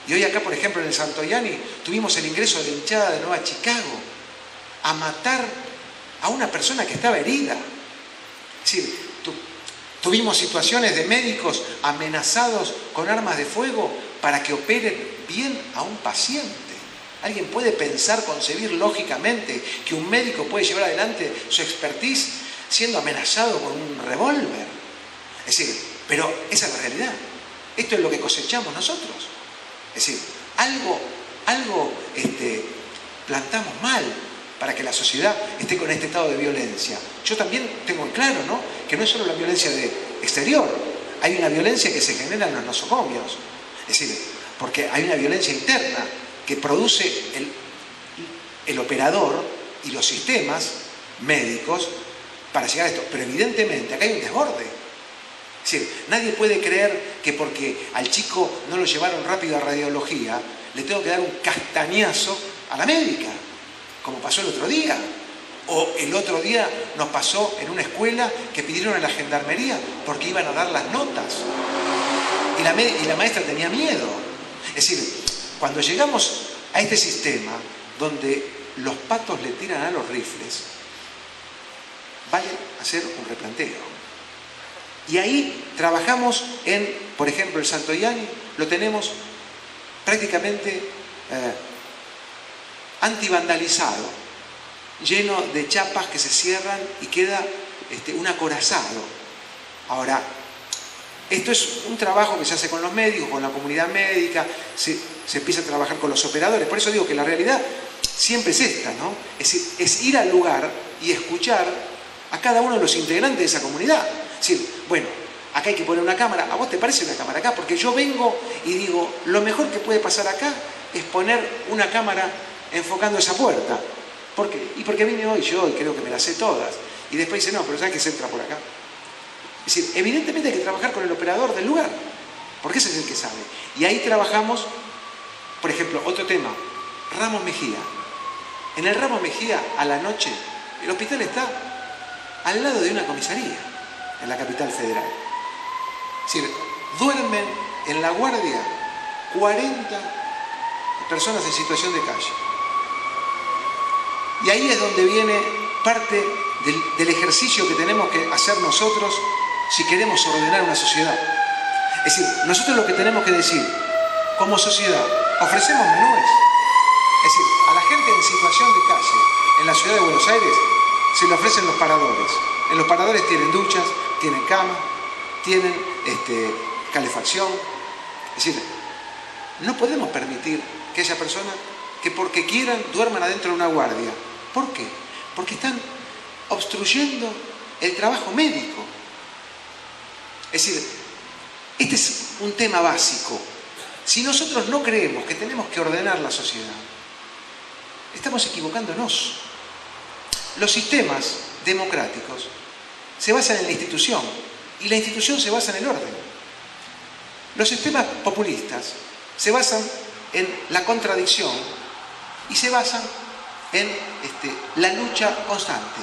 Y hoy acá, por ejemplo, en el Santoyani, tuvimos el ingreso de la hinchada de Nueva Chicago a matar a una persona que estaba herida. Es decir, tuvimos situaciones de médicos amenazados con armas de fuego para que operen bien a un paciente. ¿Alguien puede pensar, concebir lógicamente que un médico puede llevar adelante su expertise siendo amenazado con un revólver. Es decir, pero esa es la realidad. Esto es lo que cosechamos nosotros. Es decir, algo plantamos mal para que la sociedad esté con este estado de violencia. Yo también tengo en claro, ¿no?, que no es solo la violencia exterior, hay una violencia que se genera en los nosocomios. Es decir, porque hay una violencia interna que produce el operador y los sistemas médicos para llegar a esto. Pero evidentemente acá hay un desborde. Es decir, nadie puede creer que porque al chico no lo llevaron rápido a radiología, le tengo que dar un castañazo a la médica, como pasó el otro día. O el otro día nos pasó en una escuela que pidieron a la gendarmería porque iban a dar las notas. Y la maestra tenía miedo. Es decir, cuando llegamos a este sistema donde los patos le tiran a los rifles, vale hacer un replanteo. Y ahí trabajamos por ejemplo, el Santoyani, lo tenemos prácticamente antivandalizado, lleno de chapas que se cierran y queda un acorazado. Ahora, esto es un trabajo que se hace con los médicos, con la comunidad médica, se empieza a trabajar con los operadores. Por eso digo que la realidad siempre es esta, ¿no? Es decir, es ir al lugar y escuchar a cada uno de los integrantes de esa comunidad. Es decir, bueno, acá hay que poner una cámara. ¿A vos te parece una cámara acá? Porque yo vengo y digo, lo mejor que puede pasar acá es poner una cámara enfocando esa puerta. ¿Por qué? Y porque vine hoy yo y creo que me las sé todas. Y después dice, no, pero ¿sabes que se entra por acá? Es decir, evidentemente hay que trabajar con el operador del lugar, porque ese es el que sabe. Y ahí trabajamos, por ejemplo, otro tema, Ramos Mejía. En el Ramos Mejía, a la noche, el hospital está al lado de una comisaría, en la capital federal. Es decir, duermen en la guardia 40 personas en situación de calle. Y ahí es donde viene parte del ejercicio que tenemos que hacer nosotros si queremos ordenar una sociedad. Es decir, nosotros lo que tenemos que decir, como sociedad, ofrecemos menúes. Es decir, a la gente en situación de calle, en la ciudad de Buenos Aires, se le ofrecen los paradores. En los paradores tienen duchas, tienen cama, tienen calefacción. Es decir, no podemos permitir que haya personas que porque quieran duerman adentro de una guardia. ¿Por qué? Porque están obstruyendo el trabajo médico. Es decir, este es un tema básico. Si nosotros no creemos que tenemos que ordenar la sociedad, estamos equivocándonos. Los sistemas democráticos se basan en la institución y la institución se basa en el orden. Los sistemas populistas se basan en la contradicción y se basan en la lucha constante.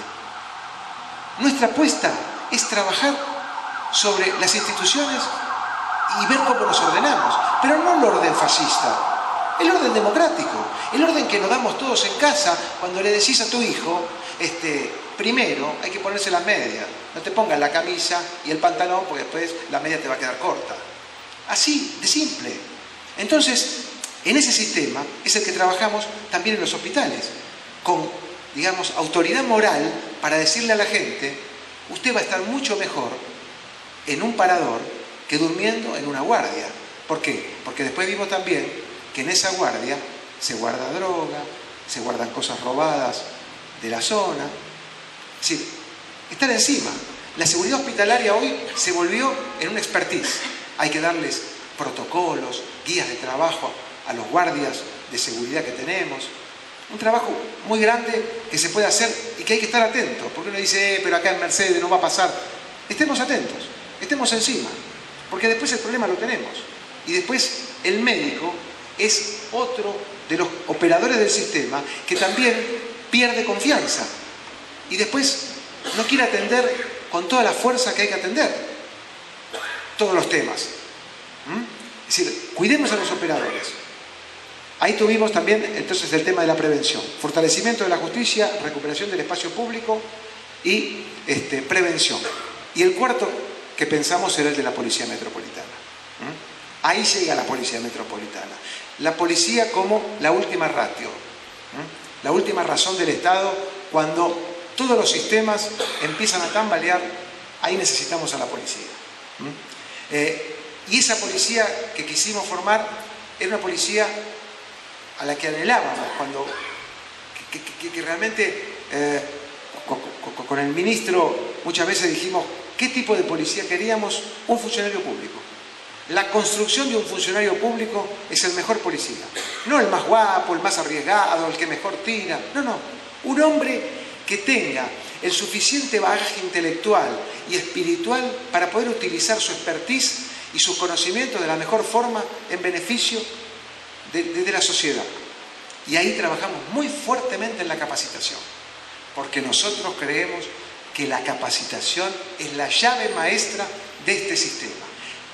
Nuestra apuesta es trabajar sobre las instituciones y ver cómo nos ordenamos, pero no el orden fascista, el orden democrático, el orden que nos damos todos en casa cuando le decís a tu hijo, primero hay que ponerse las medias, no te pongas la camisa y el pantalón porque después la media te va a quedar corta. Así, de simple. Entonces, en ese sistema es el que trabajamos también en los hospitales, con, digamos, autoridad moral para decirle a la gente, usted va a estar mucho mejor en un parador que durmiendo en una guardia. ¿Por qué? Porque después vimos también que en esa guardia se guarda droga, se guardan cosas robadas de la zona. Es decir, estar encima. La seguridad hospitalaria hoy se volvió en una expertise. Hay que darles protocolos, guías de trabajo a los guardias de seguridad que tenemos. Un trabajo muy grande que se puede hacer y que hay que estar atentos. Porque uno dice, pero acá en Mercedes no va a pasar. Estemos atentos, estemos encima. Porque después el problema lo tenemos. Y después el médico es otro de los operadores del sistema que también pierde confianza. Y después no quiere atender con toda la fuerza que hay que atender todos los temas. Es decir, cuidemos a los operadores. Ahí tuvimos también entonces el tema de la prevención, fortalecimiento de la justicia, recuperación del espacio público y prevención. Y el cuarto que pensamos era el de la Policía Metropolitana. Ahí llega la Policía Metropolitana. La policía como la última ratio, la última razón del Estado cuando todos los sistemas empiezan a tambalear, ahí necesitamos a la policía. Y esa policía que quisimos formar era una policía a la que anhelábamos, que realmente con el ministro muchas veces dijimos qué tipo de policía queríamos. Un funcionario público. La construcción de un funcionario público es el mejor policía, no el más guapo, el más arriesgado, el que mejor tira, no, un hombre que tenga el suficiente bagaje intelectual y espiritual para poder utilizar su expertise y sus conocimientos de la mejor forma en beneficio de la sociedad. Y ahí trabajamos muy fuertemente en la capacitación, porque nosotros creemos que la capacitación es la llave maestra de este sistema.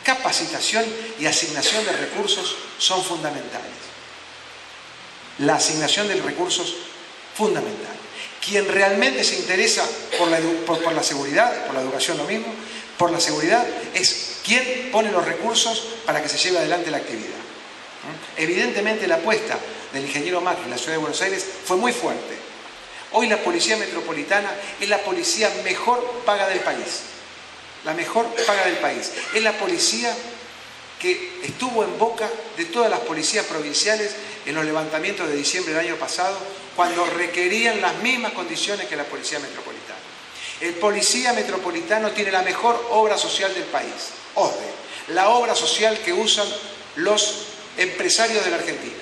Capacitación y asignación de recursos son fundamentales. La asignación de recursos, fundamental. Quien realmente se interesa por la seguridad, por la educación lo mismo, por la seguridad, es quien pone los recursos para que se lleve adelante la actividad. Evidentemente la apuesta del ingeniero Macri en la ciudad de Buenos Aires fue muy fuerte. Hoy la policía metropolitana es la policía mejor paga del país. La mejor paga del país. Es la policía que estuvo en boca de todas las policías provinciales en los levantamientos de diciembre del año pasado, cuando requerían las mismas condiciones que la policía metropolitana. El policía metropolitano tiene la mejor obra social del país, OSDE, la obra social que usan los empresarios de la Argentina.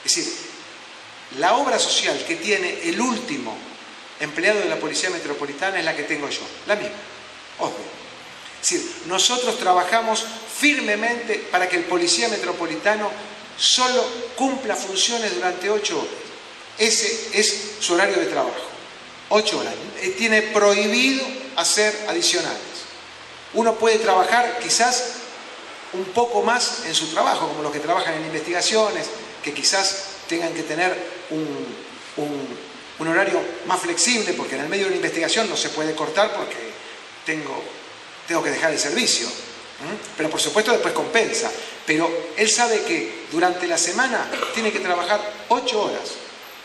Es decir, la obra social que tiene el último empleado de la policía metropolitana es la que tengo yo, la misma, OSDE. Es decir, nosotros trabajamos firmemente para que el policía metropolitano solo cumpla funciones durante 8 horas. Ese es su horario de trabajo, 8 horas. Tiene prohibido hacer adicionales. Uno puede trabajar quizás un poco más en su trabajo, como los que trabajan en investigaciones, que quizás tengan que tener un horario más flexible, porque en el medio de una investigación no se puede cortar porque tengo que dejar el servicio. Pero por supuesto después compensa. Pero él sabe que durante la semana tiene que trabajar 8 horas.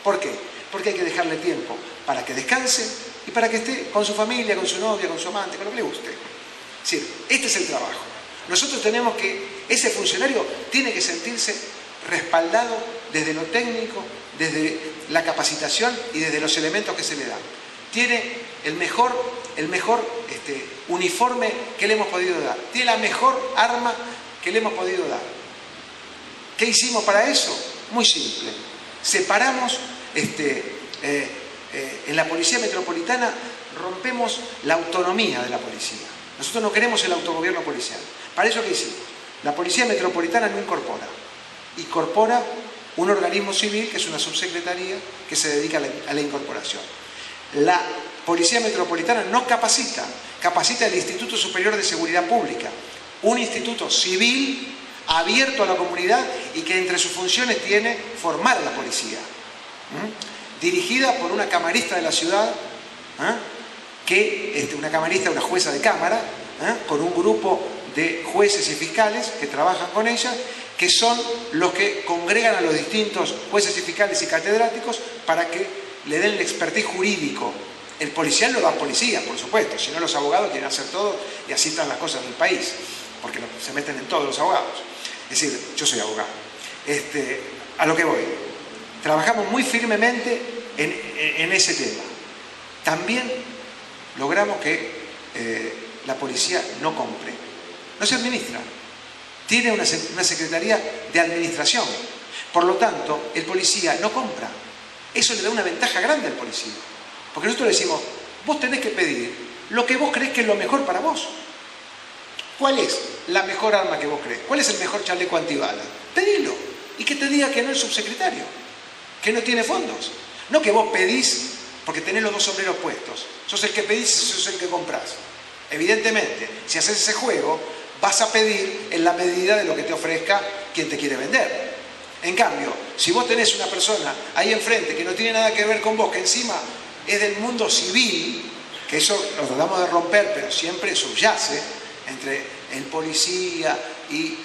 ¿Por qué? Porque hay que dejarle tiempo para que descanse y para que esté con su familia, con su novia, con su amante, con lo que le guste. Es decir, este es el trabajo. Nosotros tenemos que, ese funcionario tiene que sentirse respaldado desde lo técnico, desde la capacitación y desde los elementos que se le dan. Tiene el mejor uniforme que le hemos podido dar. Tiene la mejor arma que le hemos podido dar. ¿Qué hicimos para eso? Muy simple. Separamos, en la policía metropolitana rompemos la autonomía de la policía. Nosotros no queremos el autogobierno policial. ¿Para eso qué hicimos? La policía metropolitana no incorpora un organismo civil, que es una subsecretaría que se dedica a la incorporación. La policía metropolitana no capacita el Instituto Superior de Seguridad Pública, un instituto civil abierto a la comunidad y que entre sus funciones tiene formar a la policía, dirigida por una camarista de la ciudad, una camarista, una jueza de cámara, con un grupo de jueces y fiscales que trabajan con ella, que son los que congregan a los distintos jueces y fiscales y catedráticos para que le den el expertise jurídico. El policial lo da policía, por supuesto, si no los abogados quieren hacer todo y así están las cosas del país, porque se meten en todos los abogados. Es decir, yo soy abogado. A lo que voy. Trabajamos muy firmemente en ese tema. También logramos que la policía no compre, no se administra. Tiene una secretaría de administración. Por lo tanto, el policía no compra. Eso le da una ventaja grande al policía. Porque nosotros le decimos, vos tenés que pedir lo que vos creés que es lo mejor para vos. ¿Cuál es la mejor arma que vos creés? ¿Cuál es el mejor chaleco antibala? Pedilo. Y que te diga que no el subsecretario, que no tiene fondos. No que vos pedís porque tenés los dos sombreros puestos. Sos el que pedís y sos el que comprás. Evidentemente, si haces ese juego, vas a pedir en la medida de lo que te ofrezca quien te quiere vender. En cambio, si vos tenés una persona ahí enfrente que no tiene nada que ver con vos, que encima es del mundo civil, que eso lo tratamos de romper, pero siempre subyace entre el policía y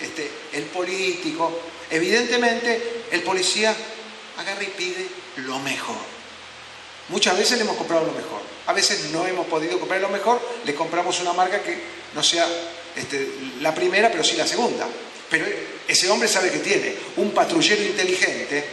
el político, evidentemente el policía agarra y pide lo mejor. Muchas veces le hemos comprado lo mejor. A veces no hemos podido comprar lo mejor, le compramos una marca que no sea la primera, pero sí la segunda. Pero ese hombre sabe que tiene un patrullero inteligente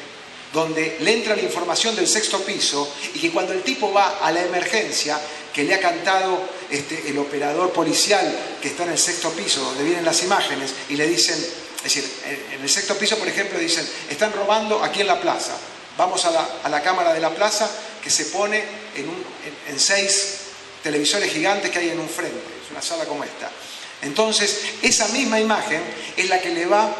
donde le entra la información del 6º piso y que cuando el tipo va a la emergencia, que le ha cantado el operador policial que está en el 6º piso, donde vienen las imágenes, y le dicen, es decir, en el 6º piso, por ejemplo, dicen, están robando aquí en la plaza. Vamos a la cámara de la plaza que se pone en 6 televisores gigantes que hay en un frente. Es una sala como esta. Entonces, esa misma imagen es la que le va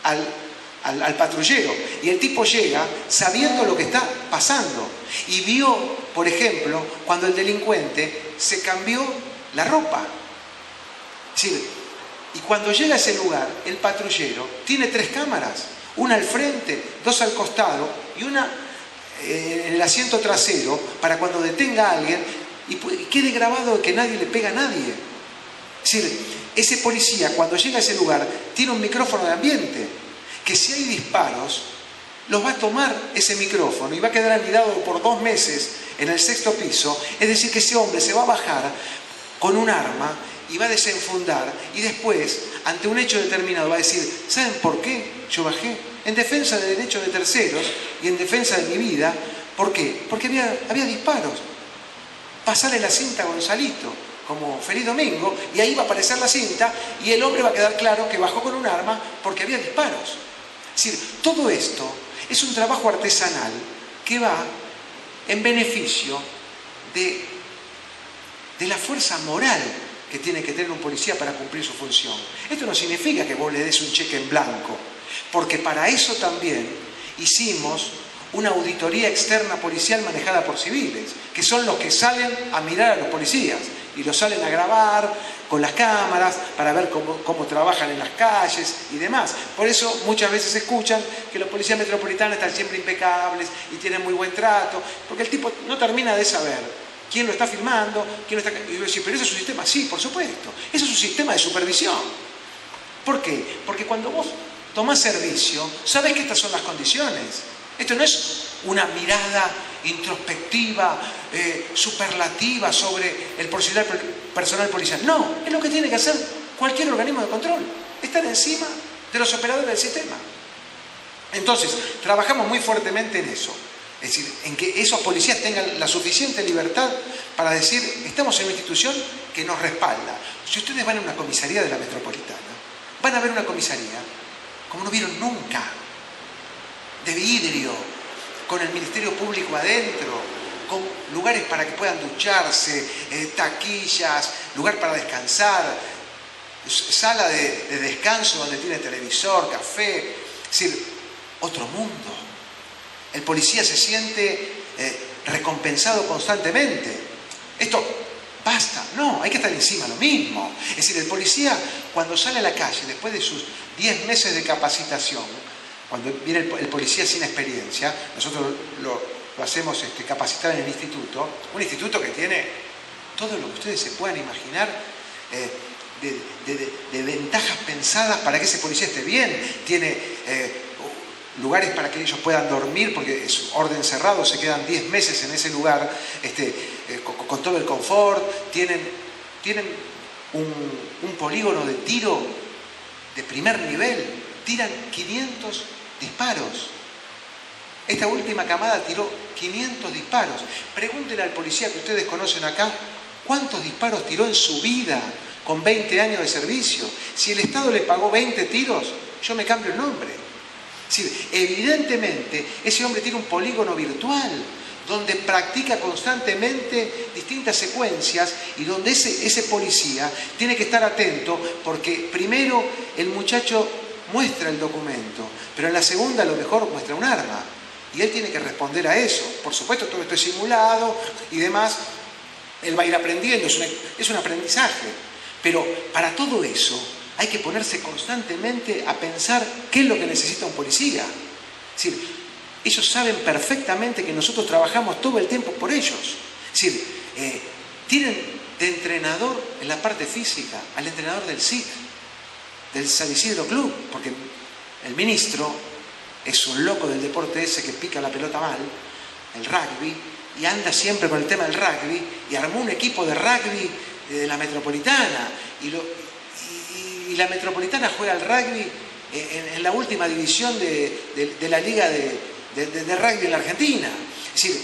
al patrullero. Y el tipo llega sabiendo lo que está pasando. Y vio, por ejemplo, cuando el delincuente se cambió la ropa. Es decir, y cuando llega a ese lugar, el patrullero tiene 3 cámaras. Una al frente, 2 al costado y una en el asiento trasero para cuando detenga a alguien y quede grabado que nadie le pega a nadie. Es decir, ese policía cuando llega a ese lugar tiene un micrófono de ambiente que si hay disparos los va a tomar ese micrófono y va a quedar anidado por 2 meses en el 6º piso. Es decir, que ese hombre se va a bajar con un arma y va a desenfundar y después, ante un hecho determinado, va a decir, ¿saben por qué yo bajé? En defensa del derecho de terceros y en defensa de mi vida. ¿Por qué? Porque había disparos. Pasarle la cinta a Gonzalito, como Feliz Domingo, y ahí va a aparecer la cinta y el hombre va a quedar claro que bajó con un arma porque había disparos. Es decir, todo esto es un trabajo artesanal que va en beneficio de la fuerza moral que tiene que tener un policía para cumplir su función. Esto no significa que vos le des un cheque en blanco, porque para eso también hicimos una auditoría externa policial manejada por civiles, que son los que salen a mirar a los policías y los salen a grabar con las cámaras para ver cómo trabajan en las calles y demás. Por eso muchas veces escuchan que los policías metropolitanos están siempre impecables y tienen muy buen trato, porque el tipo no termina de saber quién lo está filmando, quién lo está... Y yo decía, pero ese es su sistema. Sí, por supuesto. Ese es su sistema de supervisión. ¿Por qué? Porque cuando vos tomás servicio, sabés que estas son las condiciones. Esto no es una mirada introspectiva, superlativa sobre el personal policial. No, es lo que tiene que hacer cualquier organismo de control. Estar encima de los operadores del sistema. Entonces, trabajamos muy fuertemente en eso. Es decir, en que esos policías tengan la suficiente libertad para decir, estamos en una institución que nos respalda. Si ustedes van a una comisaría de la Metropolitana, van a ver una comisaría como no vieron nunca, de vidrio, con el Ministerio Público adentro, con lugares para que puedan ducharse, taquillas, lugar para descansar, sala de descanso donde tiene televisor, café, es decir, otro mundo. El policía se siente recompensado constantemente. Esto basta, no, hay que estar encima lo mismo. Es decir, el policía cuando sale a la calle, después de sus 10 meses de capacitación, cuando viene el policía sin experiencia, nosotros lo hacemos capacitar en el instituto, un instituto que tiene todo lo que ustedes se puedan imaginar de ventajas pensadas para que ese policía esté bien. Tiene lugares para que ellos puedan dormir, porque es orden cerrado, se quedan 10 meses en ese lugar con todo el confort. Tienen un polígono de tiro de primer nivel, tiran 500 disparos. Esta última camada tiró 500 disparos. Pregúntenle al policía que ustedes conocen acá, ¿cuántos disparos tiró en su vida con 20 años de servicio? Si el Estado le pagó 20 tiros, yo me cambio el nombre. Es decir, evidentemente ese hombre tiene un polígono virtual donde practica constantemente distintas secuencias y donde ese policía tiene que estar atento porque primero el muchacho muestra el documento, pero en la segunda a lo mejor muestra un arma y él tiene que responder a eso. Por supuesto todo esto es simulado y demás, él va a ir aprendiendo, es un aprendizaje, pero para todo eso hay que ponerse constantemente a pensar qué es lo que necesita un policía. Es decir, ellos saben perfectamente que nosotros trabajamos todo el tiempo por ellos. Es decir, tienen de entrenador en la parte física al entrenador del SIC, del San Isidro Club, porque el ministro es un loco del deporte ese que pica la pelota mal, el rugby, y anda siempre con el tema del rugby, y armó un equipo de rugby de la Metropolitana, y la Metropolitana juega al rugby en la última división de la liga de rugby en la Argentina. Es decir,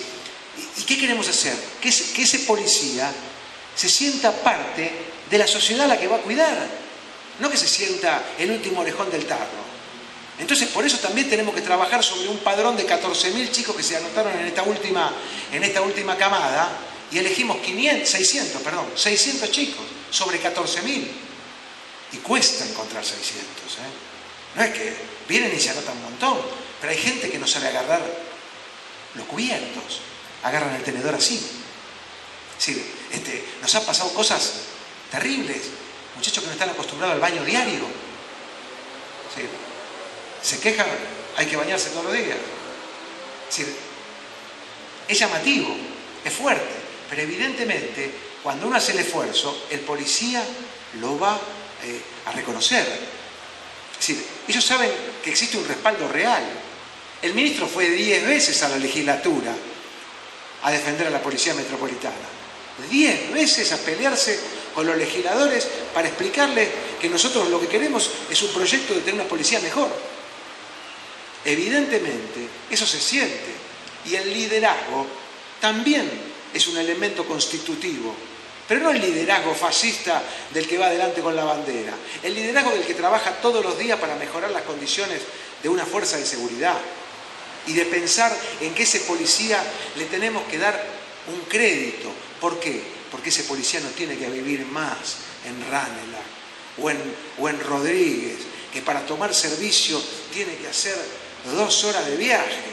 ¿y qué queremos hacer? Que ese policía se sienta parte de la sociedad a la que va a cuidar, no que se sienta el último orejón del tarro. Entonces, por eso también tenemos que trabajar sobre un padrón de 14.000 chicos que se anotaron en esta última camada, y elegimos 600 chicos sobre 14.000. Y cuesta encontrar 600, No es que vienen y se anotan un montón, pero hay gente que no sabe agarrar los cubiertos, agarran el tenedor así. Es decir, nos han pasado cosas terribles, muchachos que no están acostumbrados al baño diario. ¿Sí? Se quejan, hay que bañarse todos los días. Es decir, es llamativo, es fuerte, pero evidentemente cuando uno hace el esfuerzo, el policía lo va a reconocer. Es decir, ellos saben que existe un respaldo real. El ministro fue 10 veces a la legislatura a defender a la Policía Metropolitana. 10 veces a pelearse con los legisladores para explicarles que nosotros lo que queremos es un proyecto de tener una policía mejor. Evidentemente, eso se siente. Y el liderazgo también es un elemento constitutivo. Pero no el liderazgo fascista del que va adelante con la bandera. El liderazgo del que trabaja todos los días para mejorar las condiciones de una fuerza de seguridad. Y de pensar en que ese policía le tenemos que dar un crédito. ¿Por qué? Porque ese policía no tiene que vivir más en Ranelagh o en Rodríguez, que para tomar servicio tiene que hacer 2 horas de viaje.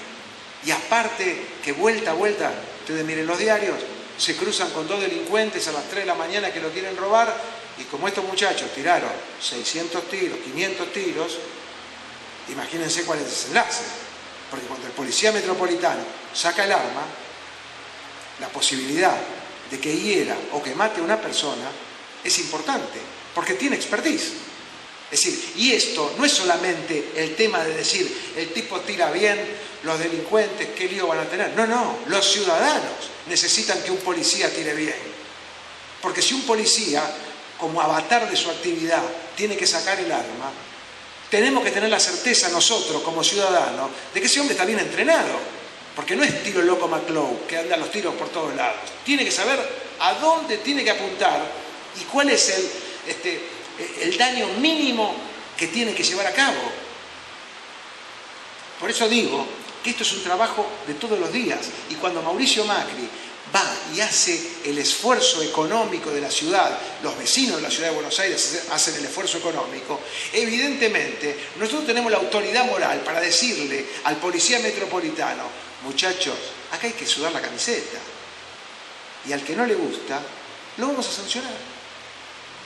Y aparte que vuelta a vuelta, ustedes miren los diarios, se cruzan con 2 delincuentes a las 3 de la mañana que lo quieren robar, y como estos muchachos tiraron 600 tiros, 500 tiros, imagínense cuál es el desenlace. Porque cuando el policía metropolitano saca el arma, la posibilidad de que hiera o que mate a una persona es importante, porque tiene expertise. Es decir, y esto no es solamente el tema de decir, el tipo tira bien, los delincuentes, qué lío van a tener. No, los ciudadanos necesitan que un policía tire bien. Porque si un policía, como avatar de su actividad, tiene que sacar el arma, tenemos que tener la certeza nosotros, como ciudadanos, de que ese hombre está bien entrenado. Porque no es tiro loco McClough, que anda los tiros por todos lados. Tiene que saber a dónde tiene que apuntar y cuál es el daño mínimo que tiene que llevar a cabo. Por eso digo que esto es un trabajo de todos los días. Y cuando Mauricio Macri va y hace el esfuerzo económico de la ciudad, los vecinos de la ciudad de Buenos Aires hacen el esfuerzo económico, evidentemente nosotros tenemos la autoridad moral para decirle al policía metropolitano, muchachos, acá hay que sudar la camiseta. Y al que no le gusta, lo vamos a sancionar.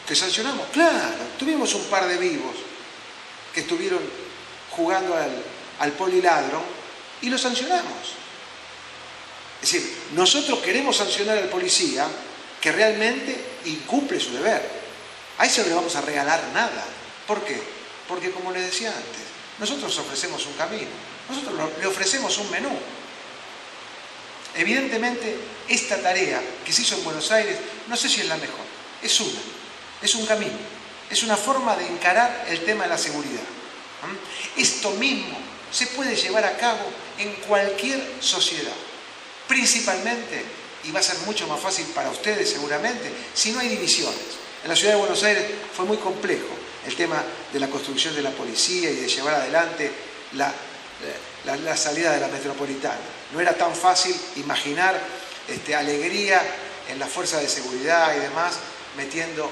¿Que sancionamos? Claro, tuvimos un par de vivos que estuvieron jugando al poliladron y lo sancionamos. Es decir, nosotros queremos sancionar al policía que realmente incumple su deber. A ese no le vamos a regalar nada. ¿Por qué? Porque, como les decía antes, nosotros ofrecemos un camino, nosotros le ofrecemos un menú. Evidentemente, esta tarea que se hizo en Buenos Aires, no sé si es la mejor, es un camino, es una forma de encarar el tema de la seguridad. Esto mismo se puede llevar a cabo en cualquier sociedad. Principalmente, y va a ser mucho más fácil para ustedes seguramente, si no hay divisiones. En la ciudad de Buenos Aires fue muy complejo el tema de la construcción de la policía y de llevar adelante la salida de la metropolitana. No era tan fácil imaginar alegría en la fuerza de seguridad y demás, metiendo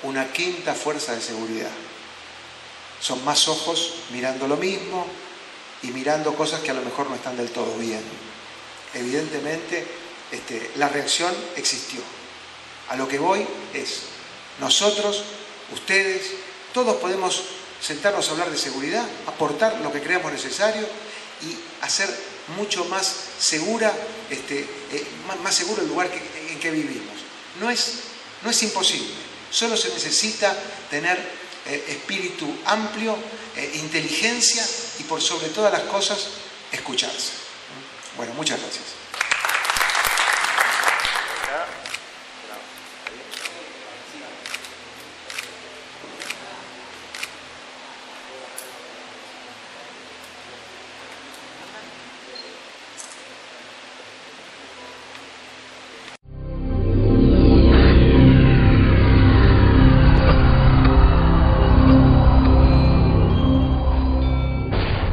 una quinta fuerza de seguridad. Son más ojos mirando lo mismo y mirando cosas que a lo mejor no están del todo bien. Evidentemente, la reacción existió. A lo que voy es, nosotros, ustedes, todos podemos sentarnos a hablar de seguridad, aportar lo que creamos necesario y hacer mucho más segura, más seguro el lugar en que vivimos. No es imposible, solo se necesita tener espíritu amplio, inteligencia y por sobre todas las cosas, escucharse. Bueno, muchas gracias.